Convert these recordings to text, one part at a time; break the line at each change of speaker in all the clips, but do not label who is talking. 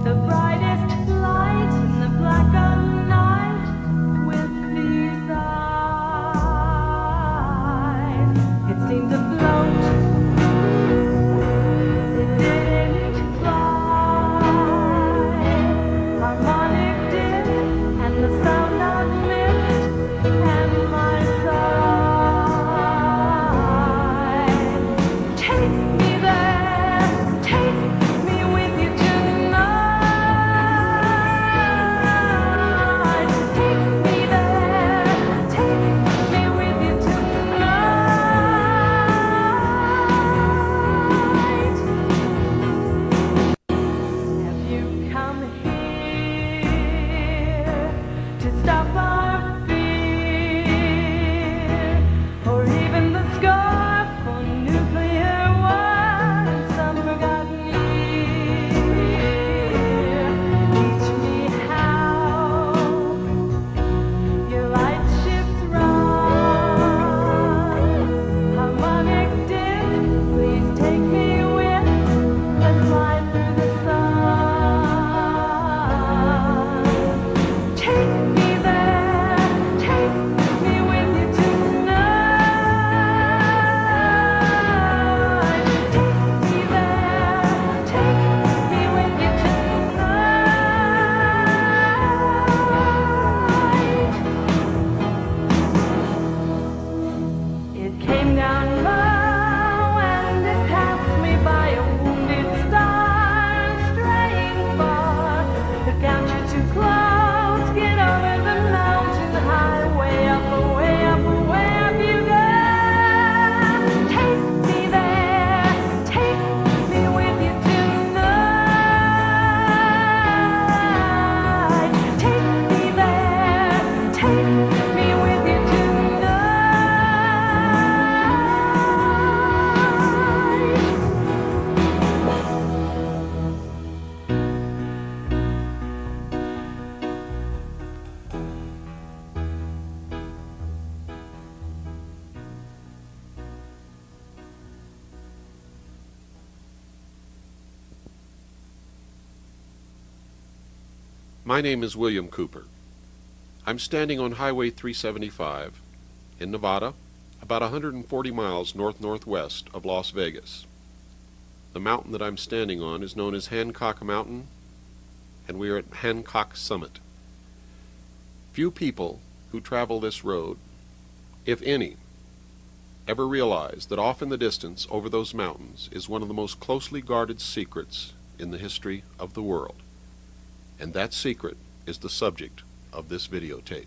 the brightest light in the black of night with these eyes. It seemed to float, it didn't fly. Harmonic disc and the sound of mist and my side. Take me there, take me with you tonight. Take me there, take me with you tonight. Have you come here to stop our fear, or even the scar for nuclear war in some forgotten year? Teach me how your light ships run. Harmonic disc, please take me with. Let's fly through the sun. Take me there, take me with you tonight. Take me there, take me with you tonight. It came down low and it passed me by, a wounded star straying far. Look out, you're too close, get over the mountain high, way up you go. Take me there, take me with you tonight. Take me there, take me with you
My name is William Cooper. I'm standing on Highway 375 in Nevada, about 140 miles north-northwest of Las Vegas. The mountain that I'm standing on is known as Hancock Mountain, and we are at Hancock Summit. Few people who travel this road, if any, ever realize that off in the distance over those mountains is one of the most closely guarded secrets in the history of the world. And that secret is the subject of this videotape.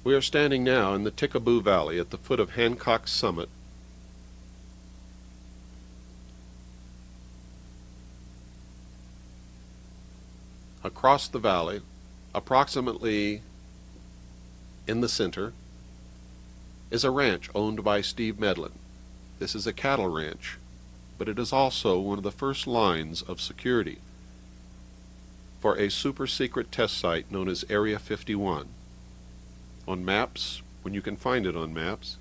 We are standing now in the Tickaboo Valley at the foot of Hancock Summit. Across the valley, approximately in the center, is a ranch owned by Steve Medlin. This is a cattle ranch, but it is also one of the first lines of security for a super secret test site known as Area 51. On maps, when you can find it on maps,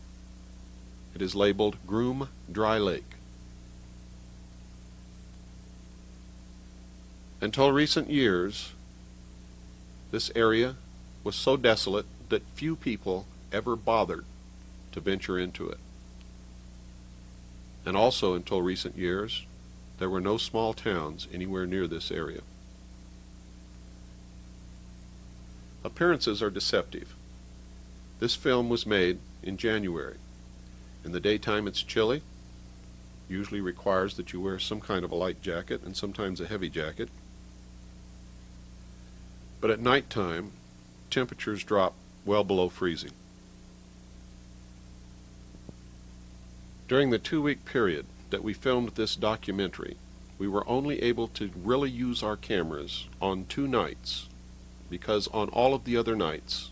it is labeled Groom Dry Lake. Until recent years, this area was so desolate that few people ever bothered to venture into it. And also until recent years, there were no small towns anywhere near this area. Appearances are deceptive. This film was made in January. In the daytime it's chilly, usually requires that you wear some kind of a light jacket and sometimes a heavy jacket. But at nighttime, temperatures drop well below freezing. During the 2-week period that we filmed this documentary, we were only able to really use our cameras on 2 nights, because on all of the other nights,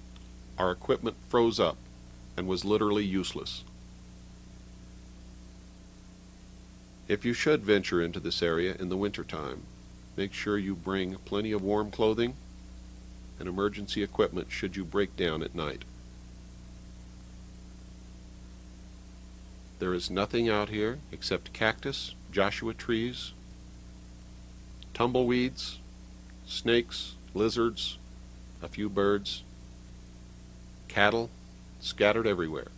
our equipment froze up and was literally useless. If you should venture into this area in the wintertime, make sure you bring plenty of warm clothing and emergency equipment should you break down at night. There is nothing out here except cactus, Joshua trees, tumbleweeds, snakes, lizards, a few birds, cattle scattered everywhere.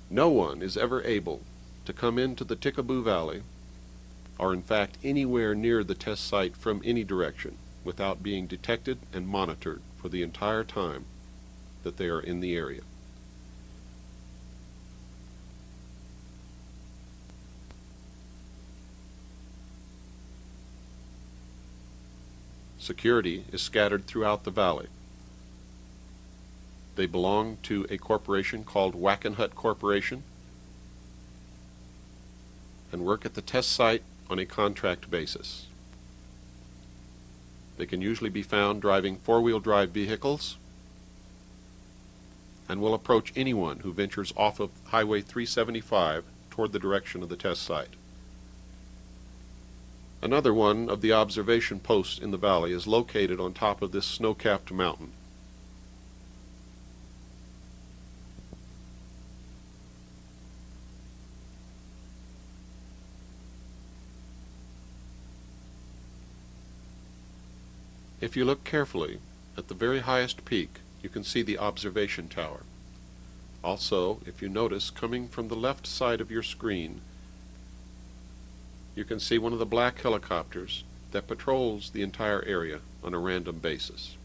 No one is ever able to come into the Tikaboo Valley, or in fact anywhere near the test site from any direction, without being detected and monitored for the entire time that they are in the area. Security is scattered throughout the valley. They belong to a corporation called Wackenhut Corporation and work at the test site on a contract basis. They can usually be found driving four-wheel drive vehicles and will approach anyone who ventures off of Highway 375 toward the direction of the test site. Another one of the observation posts in the valley is located on top of this snow-capped mountain. If you look carefully, at the very highest peak, you can see the observation tower. Also, if you notice, coming from the left side of your screen, you can see one of the black helicopters that patrols the entire area on a random basis.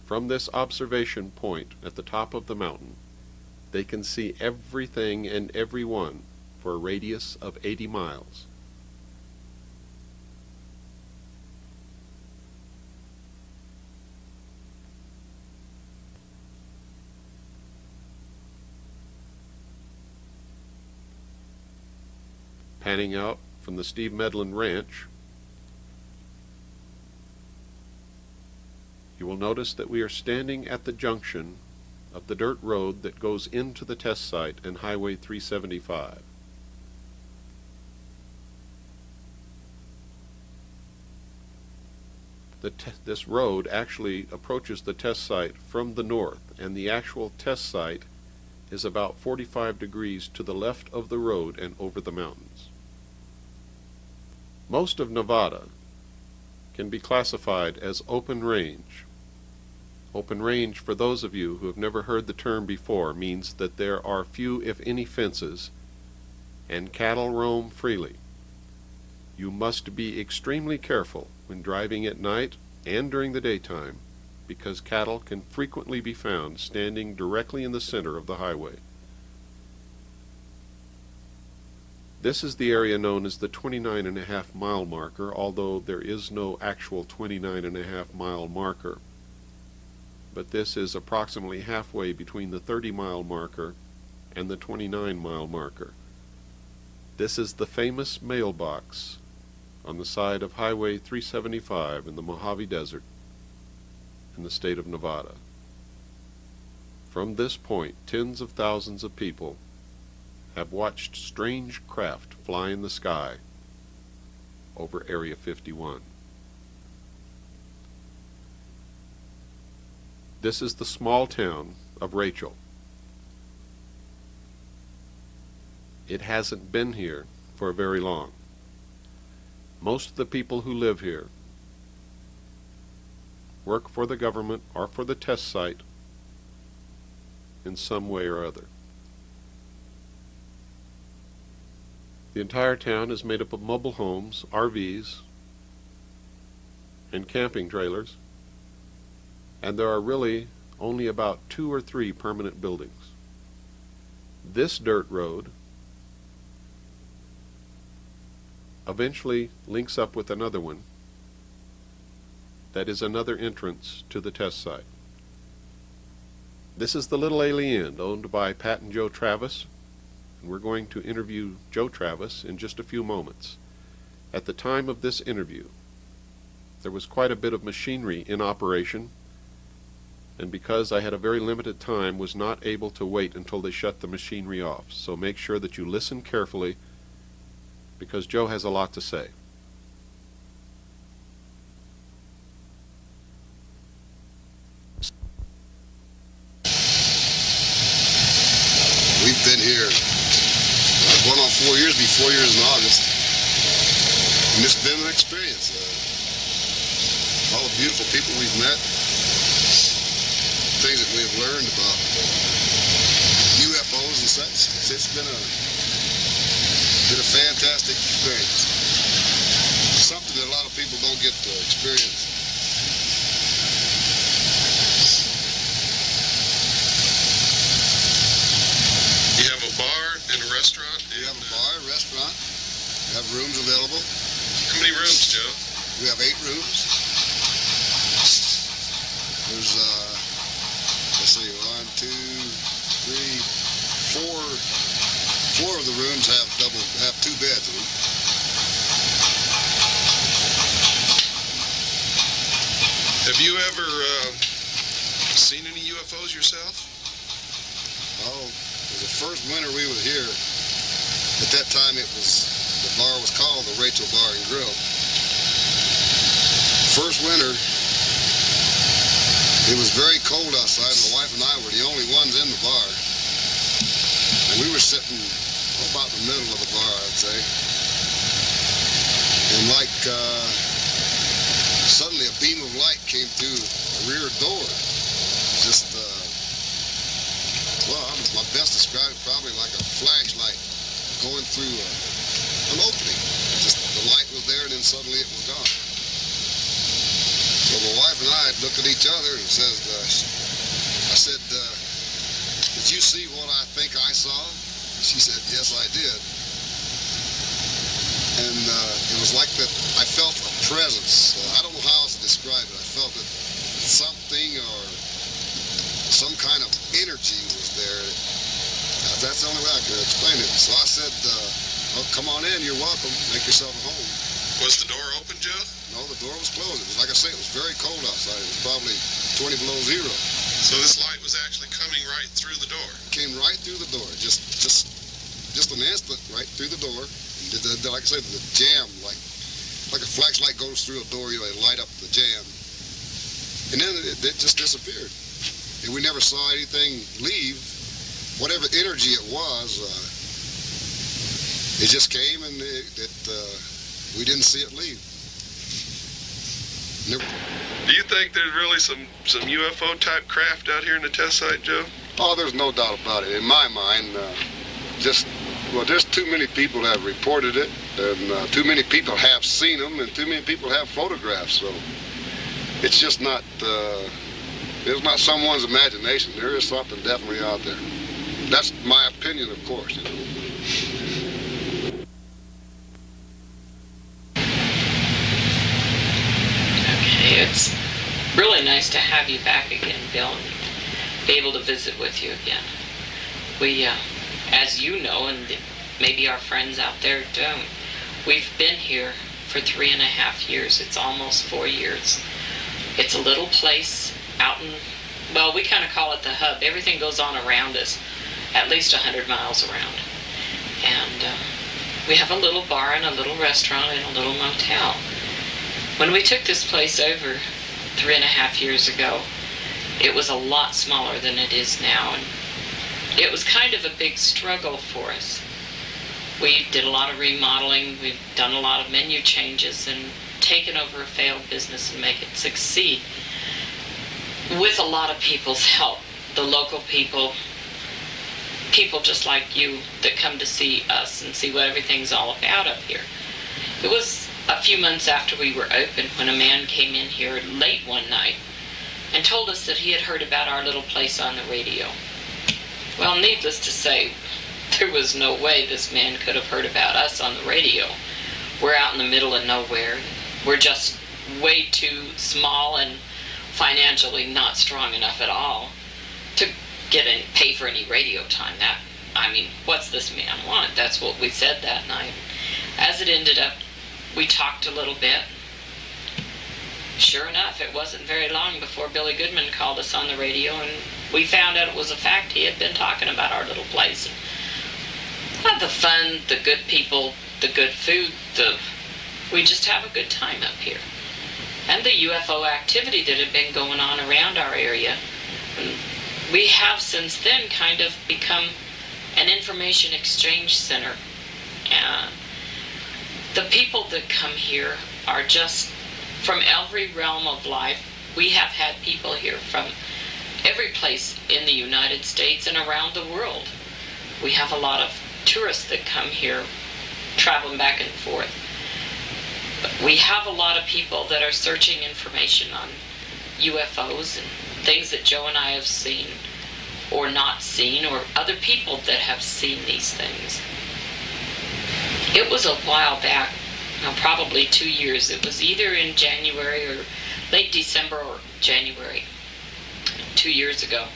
From this observation point at the top of the mountain, they can see everything and everyone for a radius of 80 miles. Panning out from the Steve Medlin Ranch, you will notice that we are standing at the junction of the dirt road that goes into the test site and Highway 375. This road actually approaches the test site from the north, and the actual test site is about 45 degrees to the left of the road and over the mountains. Most of Nevada can be classified as open range. Open range, for those of you who have never heard the term before, means that there are few, if any, fences, and cattle roam freely. You must be extremely careful when driving at night and during the daytime, because cattle can frequently be found standing directly in the center of the highway. This is the area known as the 29.5 mile marker, although there is no actual 29.5 mile marker. But this is approximately halfway between the 30 mile marker and the 29 mile marker. This is the famous mailbox on the side of Highway 375 in the Mojave Desert in the state of Nevada. From this point, tens of thousands of people have watched strange craft fly in the sky over Area 51. This is the small town of Rachel. It hasn't been here for very long. Most of the people who live here work for the government or for the test site in some way or other. The entire town is made up of mobile homes, RVs, and camping trailers, and there are really only about 2 or 3 permanent buildings. This dirt road eventually links up with another one that is another entrance to the test site. This is the Little Alien, owned by Pat and Joe Travis, and we're going to interview Joe Travis in just a few moments. At the time of this interview, there was quite a bit of machinery in operation, and because I had a very limited time, was not able to wait until they shut the machinery off. So make sure that you listen carefully, because Joe has a lot to say.
We've been here, going on 4 years, be 4 years in August, and it's been an experience. All the beautiful people we've met, things that we've learned about UFOs and such. It's been a fantastic experience. Something that a lot of people don't get to experience.
You have a bar and a restaurant?
We have a bar, restaurant. We have rooms available.
How many rooms, Joe?
We have 8 rooms. There's, let's see, 1, 2, 3, 4. 4 of the rooms have 2 beds in them.
Have you ever seen any UFOs yourself?
Oh, it was the first winter we were here. At that time, the bar was called the Rachel Bar and Grill. First winter, it was very cold outside, and my wife and I were the only ones in the bar. And we were sitting about the middle of the bar, I'd say. And suddenly a beam of light came through a rear door. Just, well, my best described it probably like a flashlight going through an opening. Just the light was there, and then suddenly it was gone. So my wife and I looked at each other and I said, did you see what I think I saw? She said, yes, I did. And it was like that, I felt a presence. I don't know how else to describe it. I felt that something or some kind of energy was there. That's the only way I could explain it. So I said, well, come on in, you're welcome. Make yourself at home.
Was the door open, Joe?
No, the door was closed. It was, like I say, it was very cold outside. It was probably 20 below zero.
So this light was actually coming right through the door?
It came right through the door. Just an instant right through the door. Like I said, the jam, like a flashlight goes through a door, you know, they light up the jam. And then it just disappeared. And we never saw anything leave. Whatever energy it was, it just came, and we didn't see it leave. Never.
Do you think there's really some UFO type craft out here in the test site, Joe?
Oh, there's no doubt about it. In my mind, there's too many people have reported it, and too many people have seen them, and too many people have photographs. So it's just not, it's not someone's imagination. There is something definitely out there. That's my opinion, of course. You know.
Okay, it's really nice to have you back again, Bill, and be able to visit with you again. We, as you know, and maybe our friends out there don't, we've been here for 3.5 years. It's almost 4 years. It's a little place out in, well, we kind of call it the hub. Everything goes on around us, at least 100 miles around. And we have a little bar and a little restaurant and a little motel. When we took this place over 3.5 years ago, it was a lot smaller than it is now, and it was kind of a big struggle for us. We did a lot of remodeling, we've done a lot of menu changes, and taken over a failed business and make it succeed with a lot of people's help. The local people just like you that come to see us and see what everything's all about up here. It was a few months after we were open when a man came in here late one night and told us that he had heard about our little place on the radio. Well, needless to say, there was no way this man could have heard about us on the radio. We're out in the middle of nowhere. We're just way too small and financially not strong enough at all to pay for any radio time. What's this man want? That's what we said that night. As it ended up, we talked a little bit, sure enough, it wasn't very long before Billy Goodman called us on the radio, and we found out it was a fact. He had been talking about our little place. The fun, the good people, the good food, we just have a good time up here. And the UFO activity that had been going on around our area. We have since then kind of become an information exchange center. The people that come here are just from every realm of life. We have had people here from every place in the United States and around the world. We have a lot of tourists that come here traveling back and forth. But we have a lot of people that are searching information on UFOs and things that Joe and I have seen or not seen, or other people that have seen these things. It was a while back, probably 2 years. It was either in January or late December or January, 2 years ago.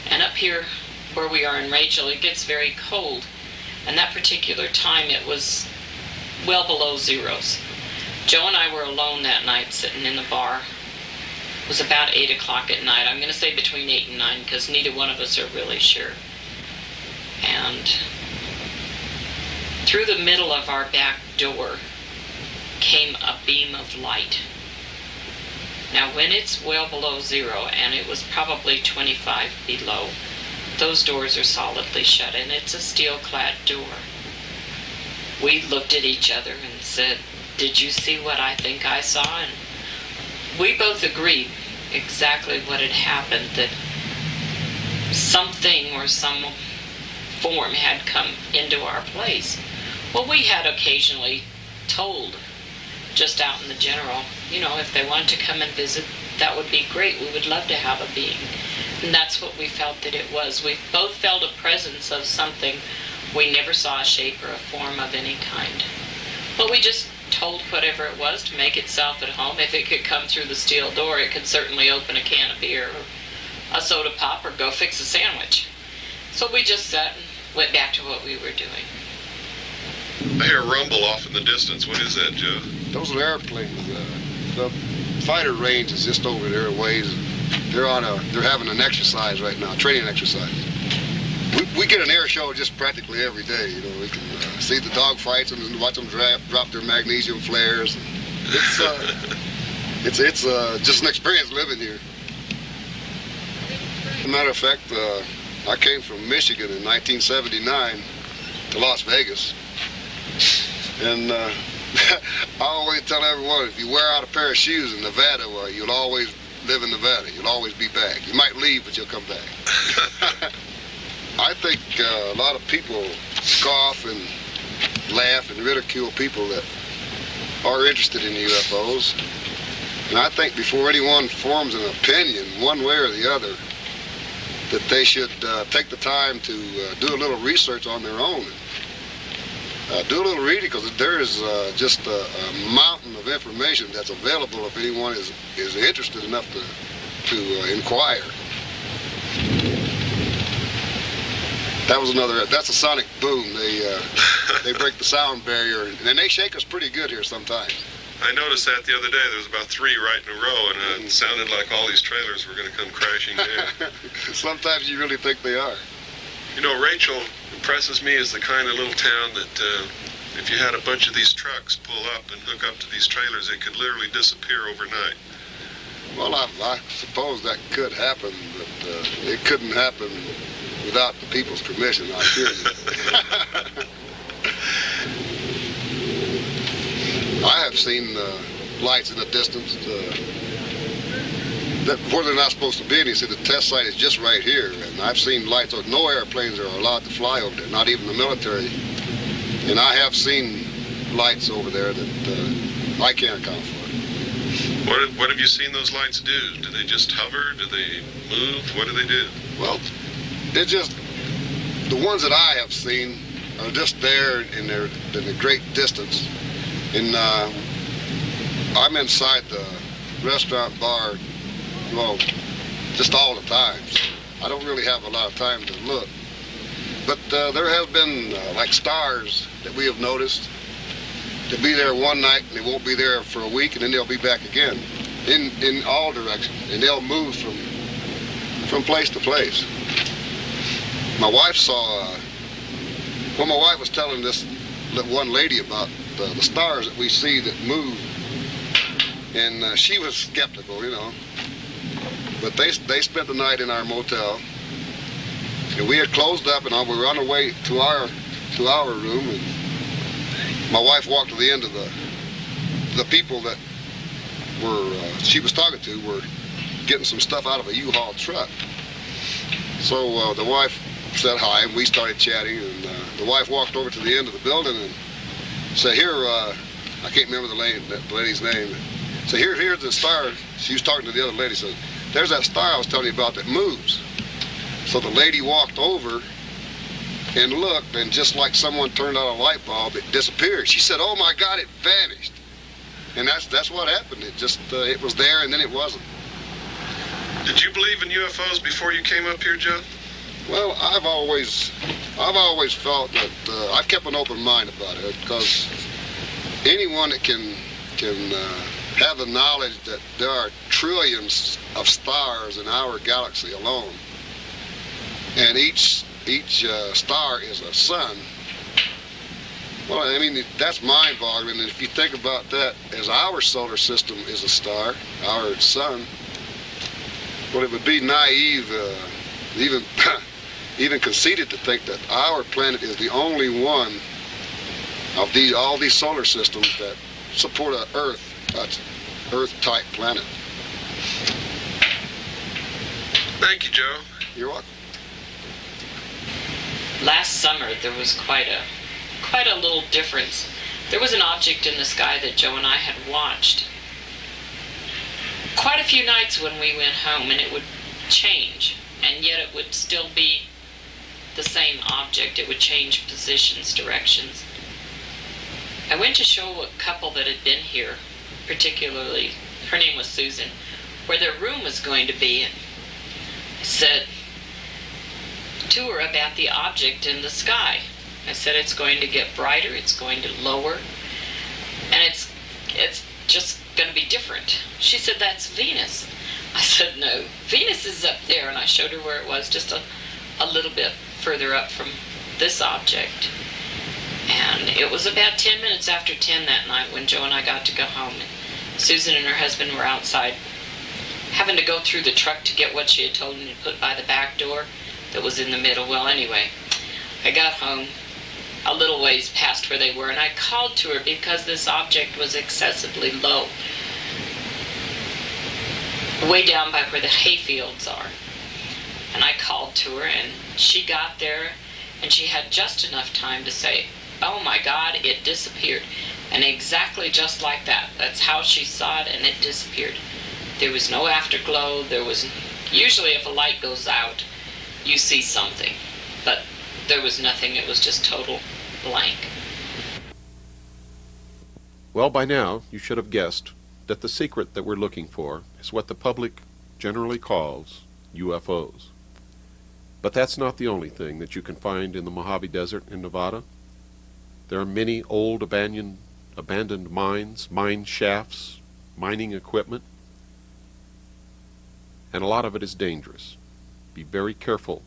And up here where we are in Rachel, it gets very cold. And that particular time it was well below zeros. Joe and I were alone that night sitting in the bar. It was about 8 o'clock at night. I'm going to say between 8 and 9 because neither one of us are really sure. And through the middle of our back door came a beam of light. Now when it's well below zero, and it was probably 25 below, those doors are solidly shut, and it's a steel-clad door. We looked at each other and said, "Did you see what I think I saw?" And we both agreed exactly what had happened, that something or some form had come into our place. Well, we had occasionally told, just out in the general, if they wanted to come and visit, that would be great. We would love to have a being. And that's what we felt that it was. We both felt a presence of something. We never saw a shape or a form of any kind. But we just told whatever it was to make itself at home. If it could come through the steel door, it could certainly open a can of beer or a soda pop or go fix a sandwich. So we just sat and went back to what we were doing.
I hear a rumble off in the distance. What is that, Joe?
Those are airplanes. The fighter range is just over there a ways. They're having an exercise right now, training exercise. We get an air show just practically every day. We can see the dog fights and watch them drop their magnesium flares. It's just an experience living here. As a matter of fact, I came from Michigan in 1979 to Las Vegas. And I always tell everyone, if you wear out a pair of shoes in Nevada, well, you'll always live in Nevada. You'll always be back. You might leave, but you'll come back. I think a lot of people scoff and laugh and ridicule people that are interested in UFOs. And I think before anyone forms an opinion, one way or the other, that they should take the time to do a little research on their own. Do a little reading, because there is just a mountain of information that's available if anyone is interested enough to inquire. That's a sonic boom. They break the sound barrier, and they shake us pretty good here sometimes.
I noticed that the other day. There was about 3 right in a row, and it sounded like all these trailers were going to come crashing down.
Sometimes you really think they are.
Rachel impresses me as the kind of little town that if you had a bunch of these trucks pull up and hook up to these trailers, it could literally disappear overnight.
Well, I suppose that could happen, but it couldn't happen without the people's permission, I assure you. I have seen lights in the distance where they're not supposed to be, and you see the test site is just right here, and I've seen lights. No airplanes are allowed to fly over there, not even the military, and I have seen lights over there that I can't account for.
What have you seen those lights do? Do they just hover? Do they move? What do they do?
Well, they're just, the ones that I have seen are just there in a great distance, and I'm inside the restaurant bar, well, just all the time. So I don't really have a lot of time to look. But there have been like stars that we have noticed. They'll be there one night and they won't be there for a week, and then they'll be back again. in all directions, and they'll move from place to place. My wife saw, well, my wife was telling this one lady about the stars that we see that move, and she was skeptical, you know. But they spent the night in our motel, and we had closed up, and we were on our way to our room, and my wife walked to the end of the people that were she was talking to were getting some stuff out of a U-Haul truck. So the wife said hi, and we started chatting, and the wife walked over to the end of the building and said, here, I can't remember the lady's name, so here's the star. She was talking to the other lady, said, there's that star I was telling you about that moves. So the lady walked over and looked, and just like someone turned on a light bulb, it disappeared. She said, oh my God, it vanished. And that's what happened. It just, it was there and then it wasn't.
Did you believe in UFOs before you came up here, Joe?
Well, I've always felt that I've kept an open mind about it, because anyone that can have the knowledge that there are trillions of stars in our galaxy alone, and each star is a sun. Well, I mean, that's mind-boggling. And if you think about that as our solar system is a star, our sun, well, it would be naive, even conceited, to think that our planet is the only one of all these solar systems that support an Earth-type planet.
Thank you, Joe.
You're welcome.
Last summer, there was quite a little difference. There was an object in the sky that Joe and I had watched quite a few nights when we went home, and it would change, and yet it would still be the same object. It would change positions, directions. I went to show a couple that had been here, particularly, her name was Susan, where their room was going to be, and I said to her about the object in the sky. I said, it's going to get brighter, it's going to lower, and it's just going to be different. She said, that's Venus. I said, no, Venus is up there, and I showed her where it was, just a little bit further up from this object. And it was about 10 minutes after 10 that night when Joe and I got to go home. And Susan and her husband were outside having to go through the truck to get what she had told me to put by the back door that was in the middle. Well, anyway, I got home a little ways past where they were, and I called to her because this object was excessively low, way down by where the hayfields are. And I called to her, and she got there, and she had just enough time to say, oh my God, it disappeared. And exactly just like that. That's how she saw it, and it disappeared. There was no afterglow. There was, usually if a light goes out, you see something. But there was nothing. It was just total blank.
Well, by now, you should have guessed that the secret that we're looking for is what the public generally calls UFOs. But that's not the only thing that you can find in the Mojave Desert in Nevada. There are many old abandoned mines, mine shafts, mining equipment, and a lot of it is dangerous. Be very careful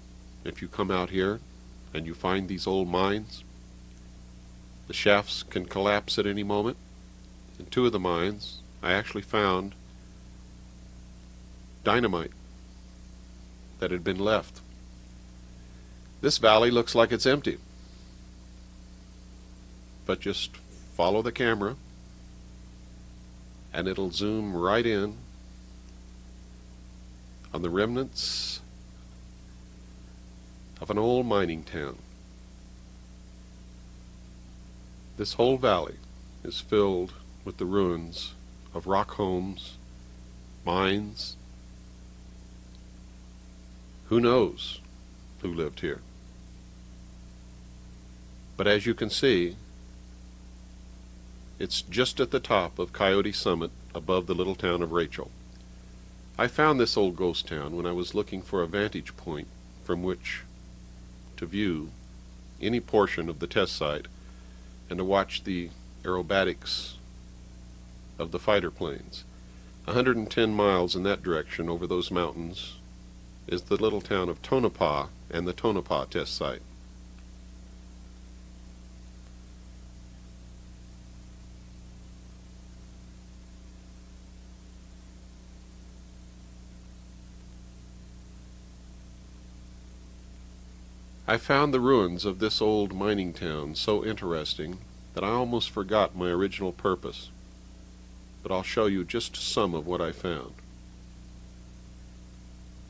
if you come out here and you find these old mines. The shafts can collapse at any moment. In two of the mines, I actually found dynamite that had been left. This valley looks like it's empty, but just follow the camera and it'll zoom right in on the remnants of an old mining town. This whole valley is filled with the ruins of rock homes, mines. Who knows who lived here? But as you can see, it's just at the top of Coyote Summit above the little town of Rachel. I found this old ghost town when I was looking for a vantage point from which to view any portion of the test site and to watch the aerobatics of the fighter planes. 110 miles in that direction over those mountains is the little town of Tonopah and the Tonopah test site. I found the ruins of this old mining town so interesting that I almost forgot my original purpose, but I'll show you just some of what I found.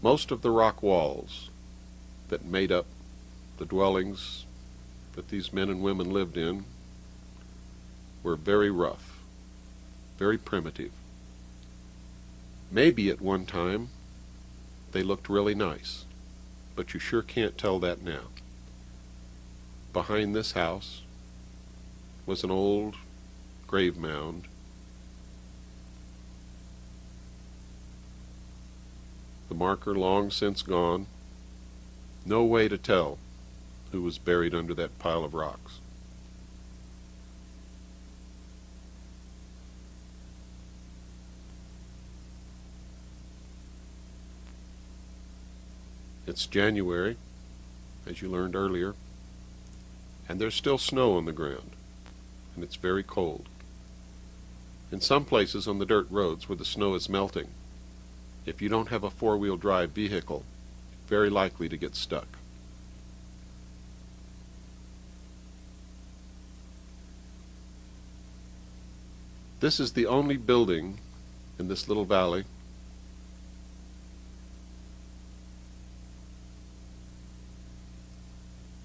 Most of the rock walls that made up the dwellings that these men and women lived in were very rough, very primitive. Maybe at one time they looked really nice, but you sure can't tell that now. Behind this house was an old grave mound. The marker long since gone. No way to tell who was buried under that pile of rocks. It's January, as you learned earlier, and there's still snow on the ground, and it's very cold. In some places on the dirt roads where the snow is melting, if you don't have a four-wheel drive vehicle, you're very likely to get stuck. This is the only building in this little valley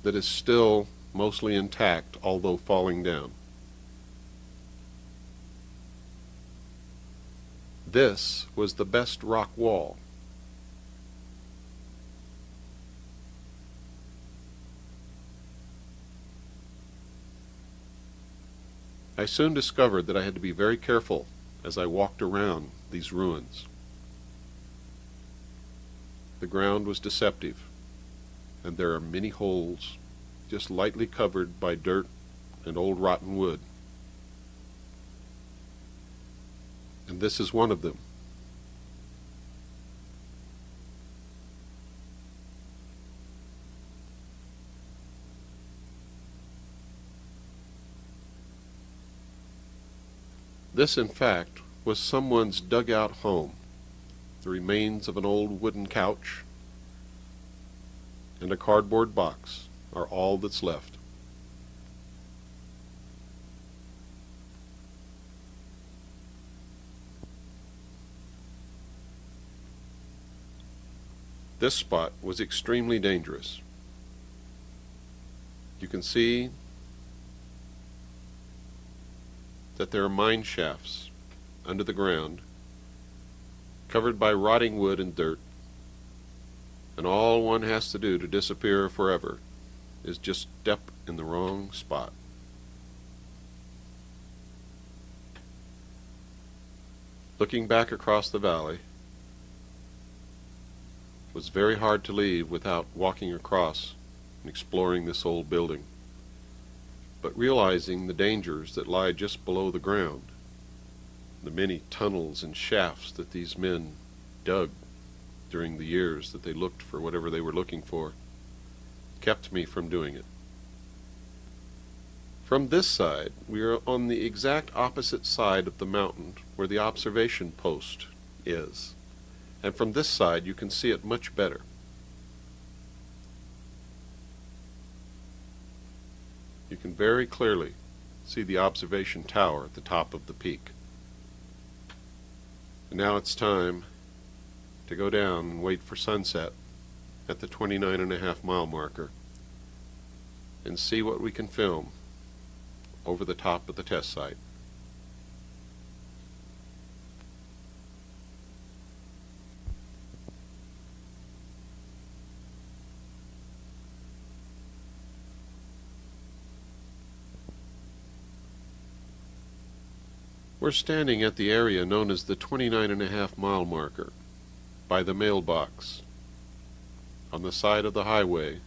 that is still mostly intact, although falling down. This was the best rock wall. I soon discovered that I had to be very careful as I walked around these ruins. The ground was deceptive, and there are many holes just lightly covered by dirt and old rotten wood. And this is one of them. This, in fact, was someone's dugout home. The remains of an old wooden couch and a cardboard box are all that's left. This spot was extremely dangerous. You can see that there are mine shafts under the ground, covered by rotting wood and dirt, and all one has to do to disappear forever is just step in the wrong spot. Looking back across the valley, it was very hard to leave without walking across and exploring this old building, but realizing the dangers that lie just below the ground, the many tunnels and shafts that these men dug during the years that they looked for whatever they were looking for, kept me from doing it. From this side, we are on the exact opposite side of the mountain where the observation post is, and from this side you can see it much better. You can very clearly see the observation tower at the top of the peak. And now it's time to go down and wait for sunset at the 29.5-mile marker and see what we can film over the top of the test site. We're standing at the area known as the 29.5-mile marker by the mailbox on the side of the highway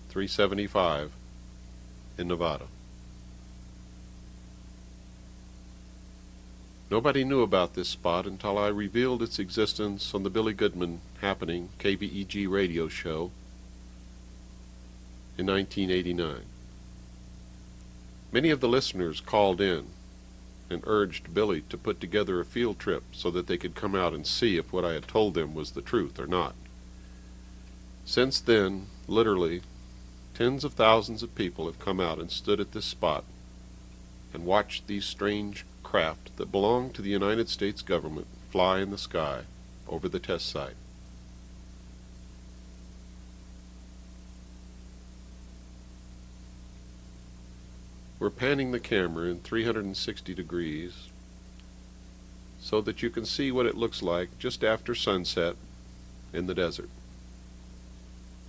375 in Nevada. Nobody knew about this spot until I revealed its existence on the Billy Goodman Happening KVEG radio show in 1989. Many of the listeners called in and urged Billy to put together a field trip so that they could come out and see if what I had told them was the truth or not. Since then, literally, tens of thousands of people have come out and stood at this spot and watched these strange craft that belong to the United States government fly in the sky over the test site. We're panning the camera in 360 degrees so that you can see what it looks like just after sunset in the desert.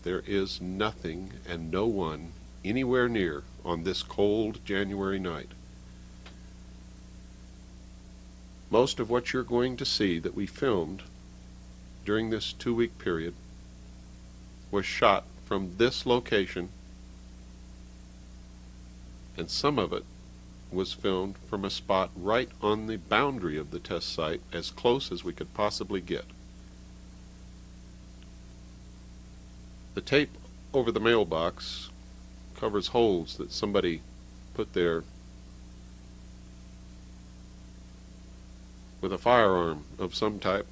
There is nothing and no one anywhere near on this cold January night. Most of what you're going to see that we filmed during this 2-week period was shot from this location, and some of it was filmed from a spot right on the boundary of the test site, as close as we could possibly get. The tape over the mailbox covers holes that somebody put there with a firearm of some type.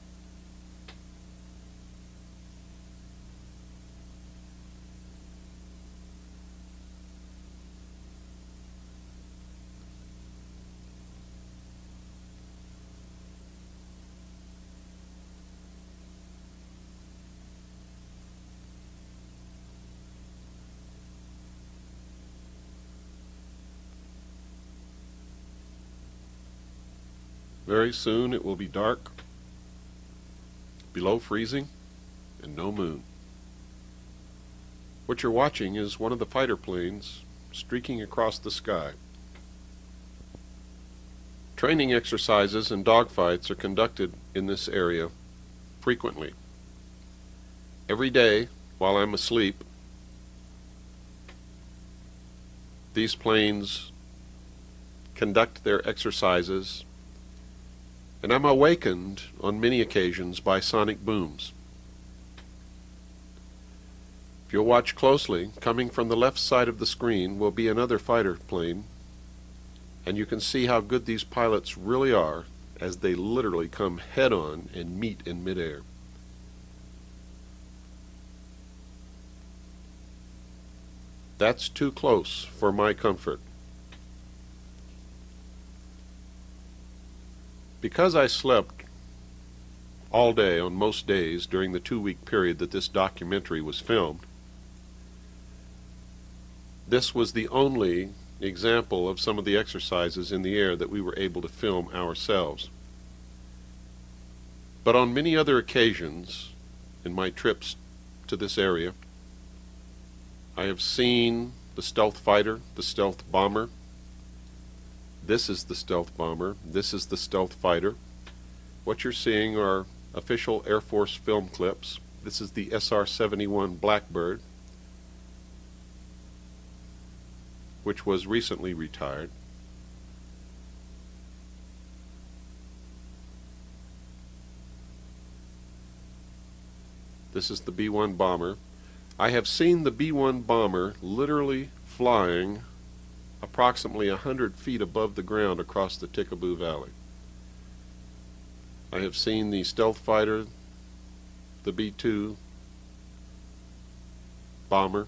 Very soon it will be dark, below freezing, and no moon. What you're watching is one of the fighter planes streaking across the sky. Training exercises and dogfights are conducted in this area frequently. Every day, while I'm asleep, these planes conduct their exercises, and I'm awakened on many occasions by sonic booms. If you'll watch closely, coming from the left side of the screen will be another fighter plane, and you can see how good these pilots really are as they literally come head-on and meet in midair. That's too close for my comfort. Because I slept all day on most days during the 2-week period that this documentary was filmed, this was the only example of some of the exercises in the air that we were able to film ourselves. But on many other occasions in my trips to this area, I have seen the stealth fighter, the stealth bomber. This is the stealth bomber. This is the stealth fighter. What you're seeing are official Air Force film clips. This is the SR-71 Blackbird, which was recently retired. This is the B-1 bomber. I have seen the B-1 bomber literally flying approximately 100 feet above the ground across the Tickaboo Valley. I have seen the stealth fighter, the B-2 bomber,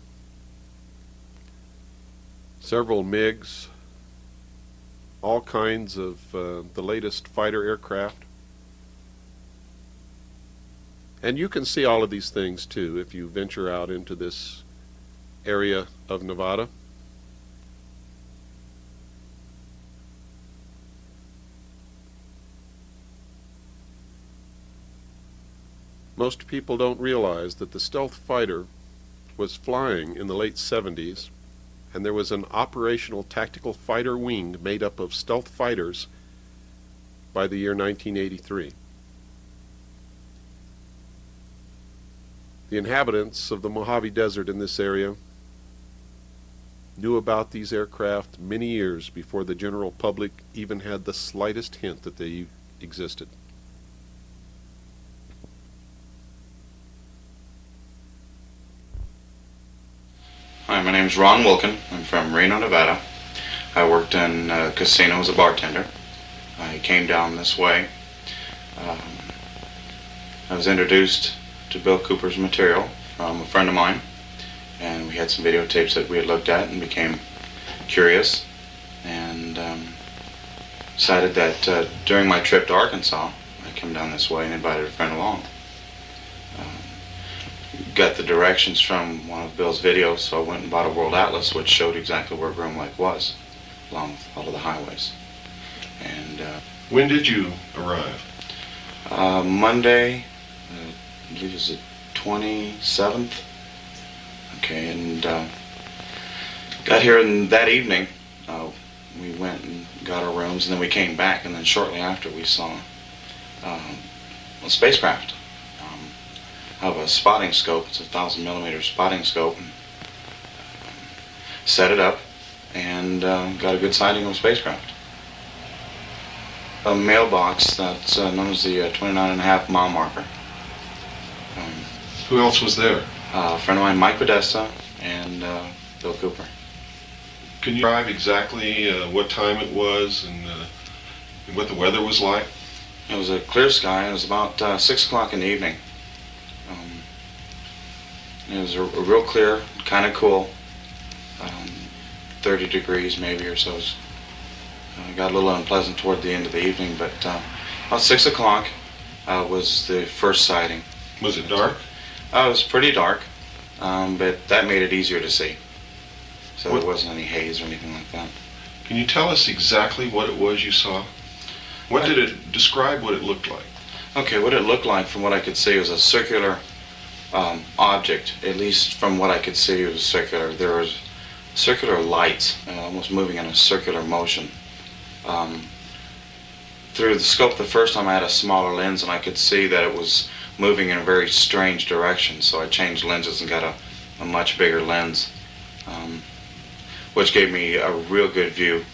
several MiGs, all kinds of the latest fighter aircraft. And you can see all of these things too if you venture out into this area of Nevada. Most people don't realize that the stealth fighter was flying in the late 70s, and there was an operational tactical fighter wing made up of stealth fighters by the year 1983. The inhabitants of the Mojave Desert in this area knew about these aircraft many years before the general public even had the slightest hint that they existed.
Hi, my name is Ron Wilkin. I'm from Reno, Nevada. I worked in a casino as a bartender. I came down this way. I was introduced to Bill Cooper's material from a friend of mine, and we had some videotapes that we had looked at and became curious, and decided that during my trip to Arkansas, I'd come down this way and invited a friend along. Got the directions from one of Bill's videos, so I went and bought a world atlas which showed exactly where Groom Lake was, along with all of the highways. And
When did you arrive?
Monday, I believe it was the 27th. Okay, and got here that evening. We went and got our rooms, and then we came back, and then shortly after we saw a spacecraft. I have a spotting scope. It's a 1,000mm spotting scope. Set it up and got a good sighting of a spacecraft. A mailbox that's known as the 29.5-mile marker.
Who else was there?
A friend of mine, Mike Podesta, and Bill Cooper.
Can you describe exactly what time it was and what the weather was like?
It was a clear sky. It was about 6 o'clock in the evening. It was a real clear, kind of cool, 30 degrees maybe or so. It got a little unpleasant toward the end of the evening, but about 6 o'clock was the first sighting.
Was it dark?
It was pretty dark, but that made it easier to see. So there wasn't any haze or anything like that.
Can you tell us exactly what it was you saw? What did it describe? What it looked like?
Okay, what it looked like from what I could see was a circular object. At least from what I could see, it was circular. There was circular lights, almost moving in a circular motion. Through the scope the first time I had a smaller lens, and I could see that it was moving in a very strange direction, so I changed lenses and got a much bigger lens, which gave me a real good view.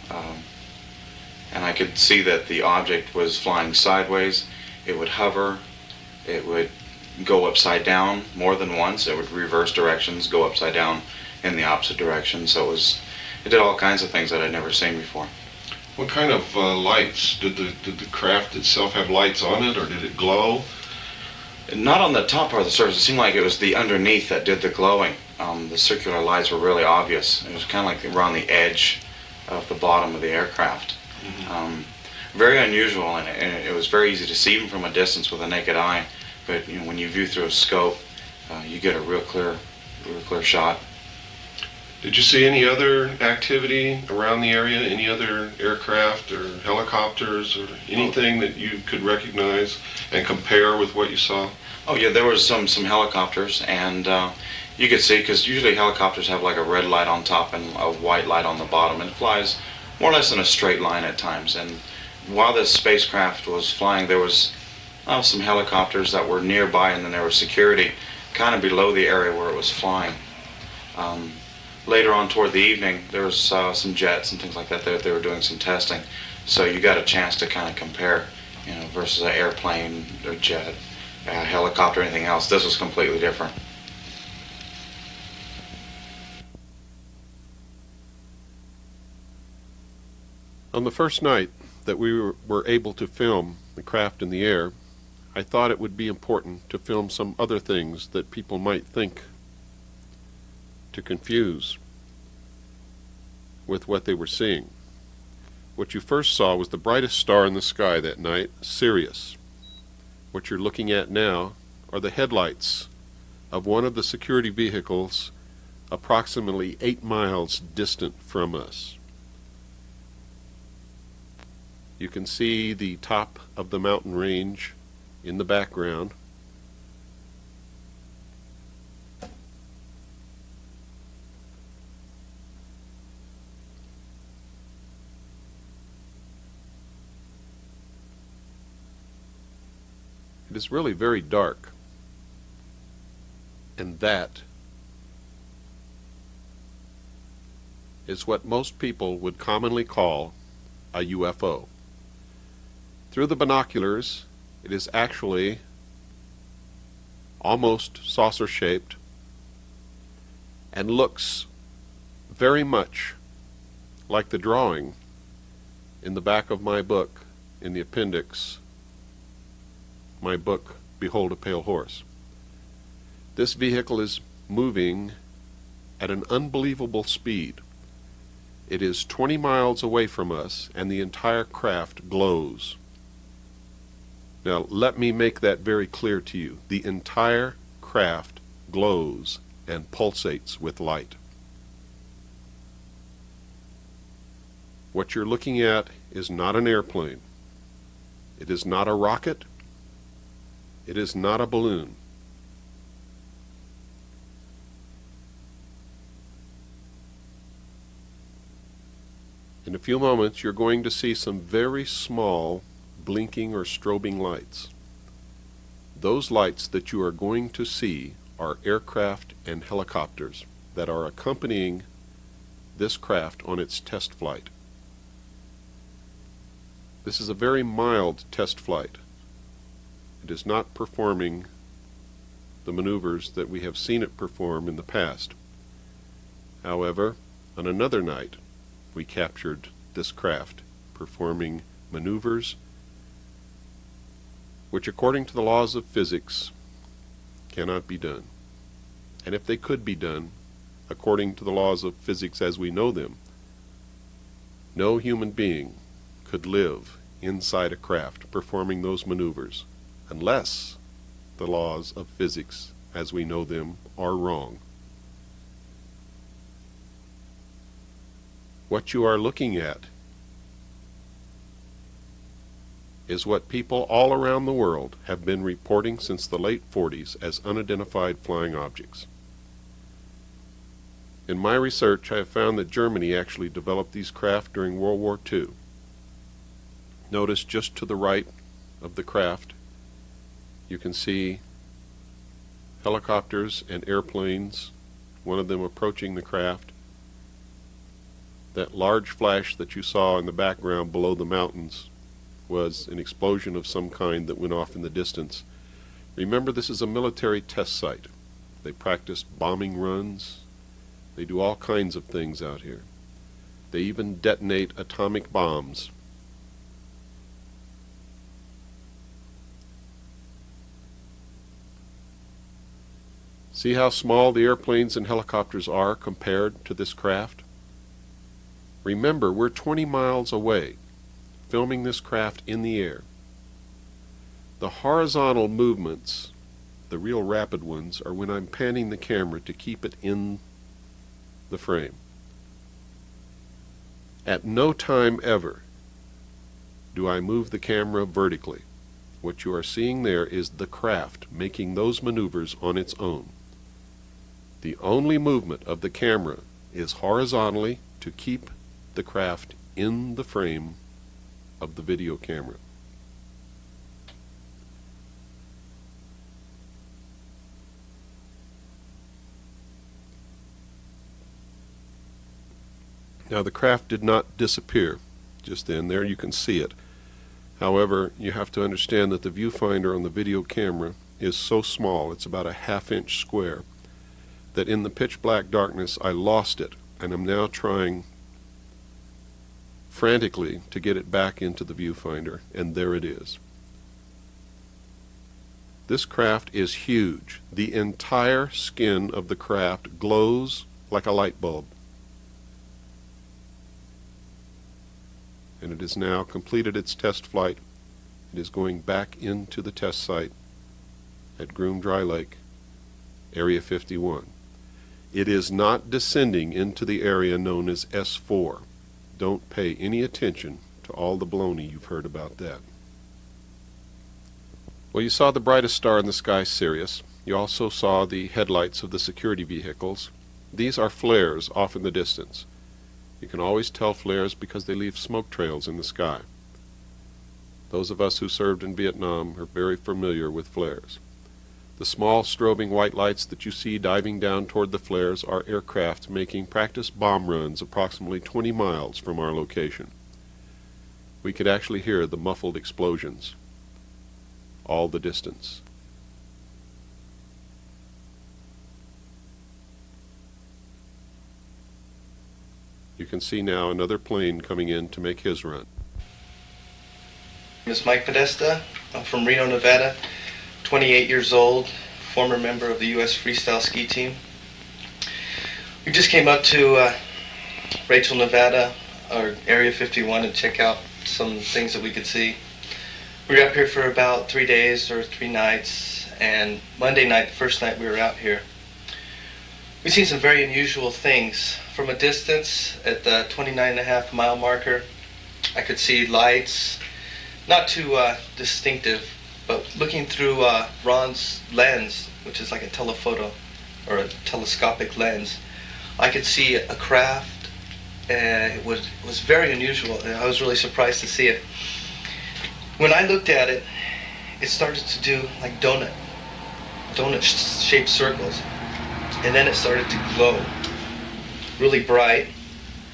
And I could see that the object was flying sideways. It would hover, it would go upside down more than once, it would reverse directions, go upside down in the opposite direction, so it did all kinds of things that I'd never seen before.
What kind of lights? Did the craft itself have lights on it, or did it glow?
Not on the top part of the surface. It seemed like it was the underneath that did the glowing. The circular lights were really obvious. It was kind of like they were on the edge of the bottom of the aircraft. Mm-hmm. Very unusual, and it was very easy to see even from a distance with a naked eye. But when you view through a scope, you get a real clear shot.
Did you see any other activity around the area? Any other aircraft or helicopters or anything that you could recognize and compare with what you saw?
Oh yeah, there was some helicopters, and you could see, because usually helicopters have like a red light on top and a white light on the bottom, and it flies more or less in a straight line at times. And while this spacecraft was flying, there was some helicopters that were nearby, and then there was security kind of below the area where it was flying. Later on toward the evening, there was some jets and things like that. They were doing some testing, so you got a chance to kind of compare, versus an airplane or jet, a helicopter, anything else. This was completely different.
On the first night that we were able to film the craft in the air, I thought it would be important to film some other things that people might think to confuse with what they were seeing. What you first saw was the brightest star in the sky that night, Sirius. What you're looking at now are the headlights of one of the security vehicles approximately 8 miles distant from us. You can see the top of the mountain range in the background. It is really very dark, and that is what most people would commonly call a UFO. Through the binoculars, it is actually almost saucer-shaped and looks very much like the drawing in the back of my book, in the appendix, my book, Behold a Pale Horse. This vehicle is moving at an unbelievable speed. It is 20 miles away from us, and the entire craft glows. Now, let me make that very clear to you. The entire craft glows and pulsates with light. What you're looking at is not an airplane. It is not a rocket. It is not a balloon. In a few moments, you're going to see some very small blinking or strobing lights. Those lights that you are going to see are aircraft and helicopters that are accompanying this craft on its test flight. This is a very mild test flight. It is not performing the maneuvers that we have seen it perform in the past. However, on another night, we captured this craft performing maneuvers which, according to the laws of physics, cannot be done. And if they could be done, according to the laws of physics as we know them, no human being could live inside a craft performing those maneuvers unless the laws of physics as we know them are wrong. What you are looking at is what people all around the world have been reporting since the late 40s as unidentified flying objects. In my research, I have found that Germany actually developed these craft during World War II. Notice just to the right of the craft, you can see helicopters and airplanes, one of them approaching the craft. That large flash that you saw in the background below the mountains was an explosion of some kind that went off in the distance. Remember, this is a military test site. They practice bombing runs. They do all kinds of things out here. They even detonate atomic bombs. See how small the airplanes and helicopters are compared to this craft? Remember, we're 20 miles away, filming this craft in the air. The horizontal movements, the real rapid ones, are when I'm panning the camera to keep it in the frame. At no time ever do I move the camera vertically. What you are seeing there is the craft making those maneuvers on its own. The only movement of the camera is horizontally to keep the craft in the frame of the video camera. Now, the craft did not disappear just then. There you can see it. However, you have to understand that the viewfinder on the video camera is so small, it's about a ½ inch square, that in the pitch black darkness I lost it, and I'm now trying frantically to get it back into the viewfinder, and there it is. This craft is huge. The entire skin of the craft glows like a light bulb. And it has now completed its test flight. It is going back into the test site at Groom Dry Lake, Area 51. It is not descending into the area known as S4. Don't pay any attention to all the baloney you've heard about that. Well, you saw the brightest star in the sky, Sirius. You also saw the headlights of the security vehicles. These are flares off in the distance. You can always tell flares because they leave smoke trails in the sky. Those of us who served in Vietnam are very familiar with flares. The small strobing white lights that you see diving down toward the flares are aircraft making practice bomb runs approximately 20 miles from our location. We could actually hear the muffled explosions all the distance. You can see now another plane coming in to make his run.
My name is Mike Podesta. I'm from Reno, Nevada, 28 years old, former member of the U.S. Freestyle Ski Team. We just came up to Rachel, Nevada, or Area 51, to check out some things that we could see. We were up here for about 3 days or 3 nights, and Monday night, the first night we were out here, we've seen some very unusual things. From a distance, at the 29.5 mile marker, I could see lights, not too distinctive, but looking through Ron's lens, which is like a telephoto or a telescopic lens, I could see a craft, and it was very unusual, and I was really surprised to see it. When I looked at it, it started to do like donut-shaped circles, and then it started to glow really bright,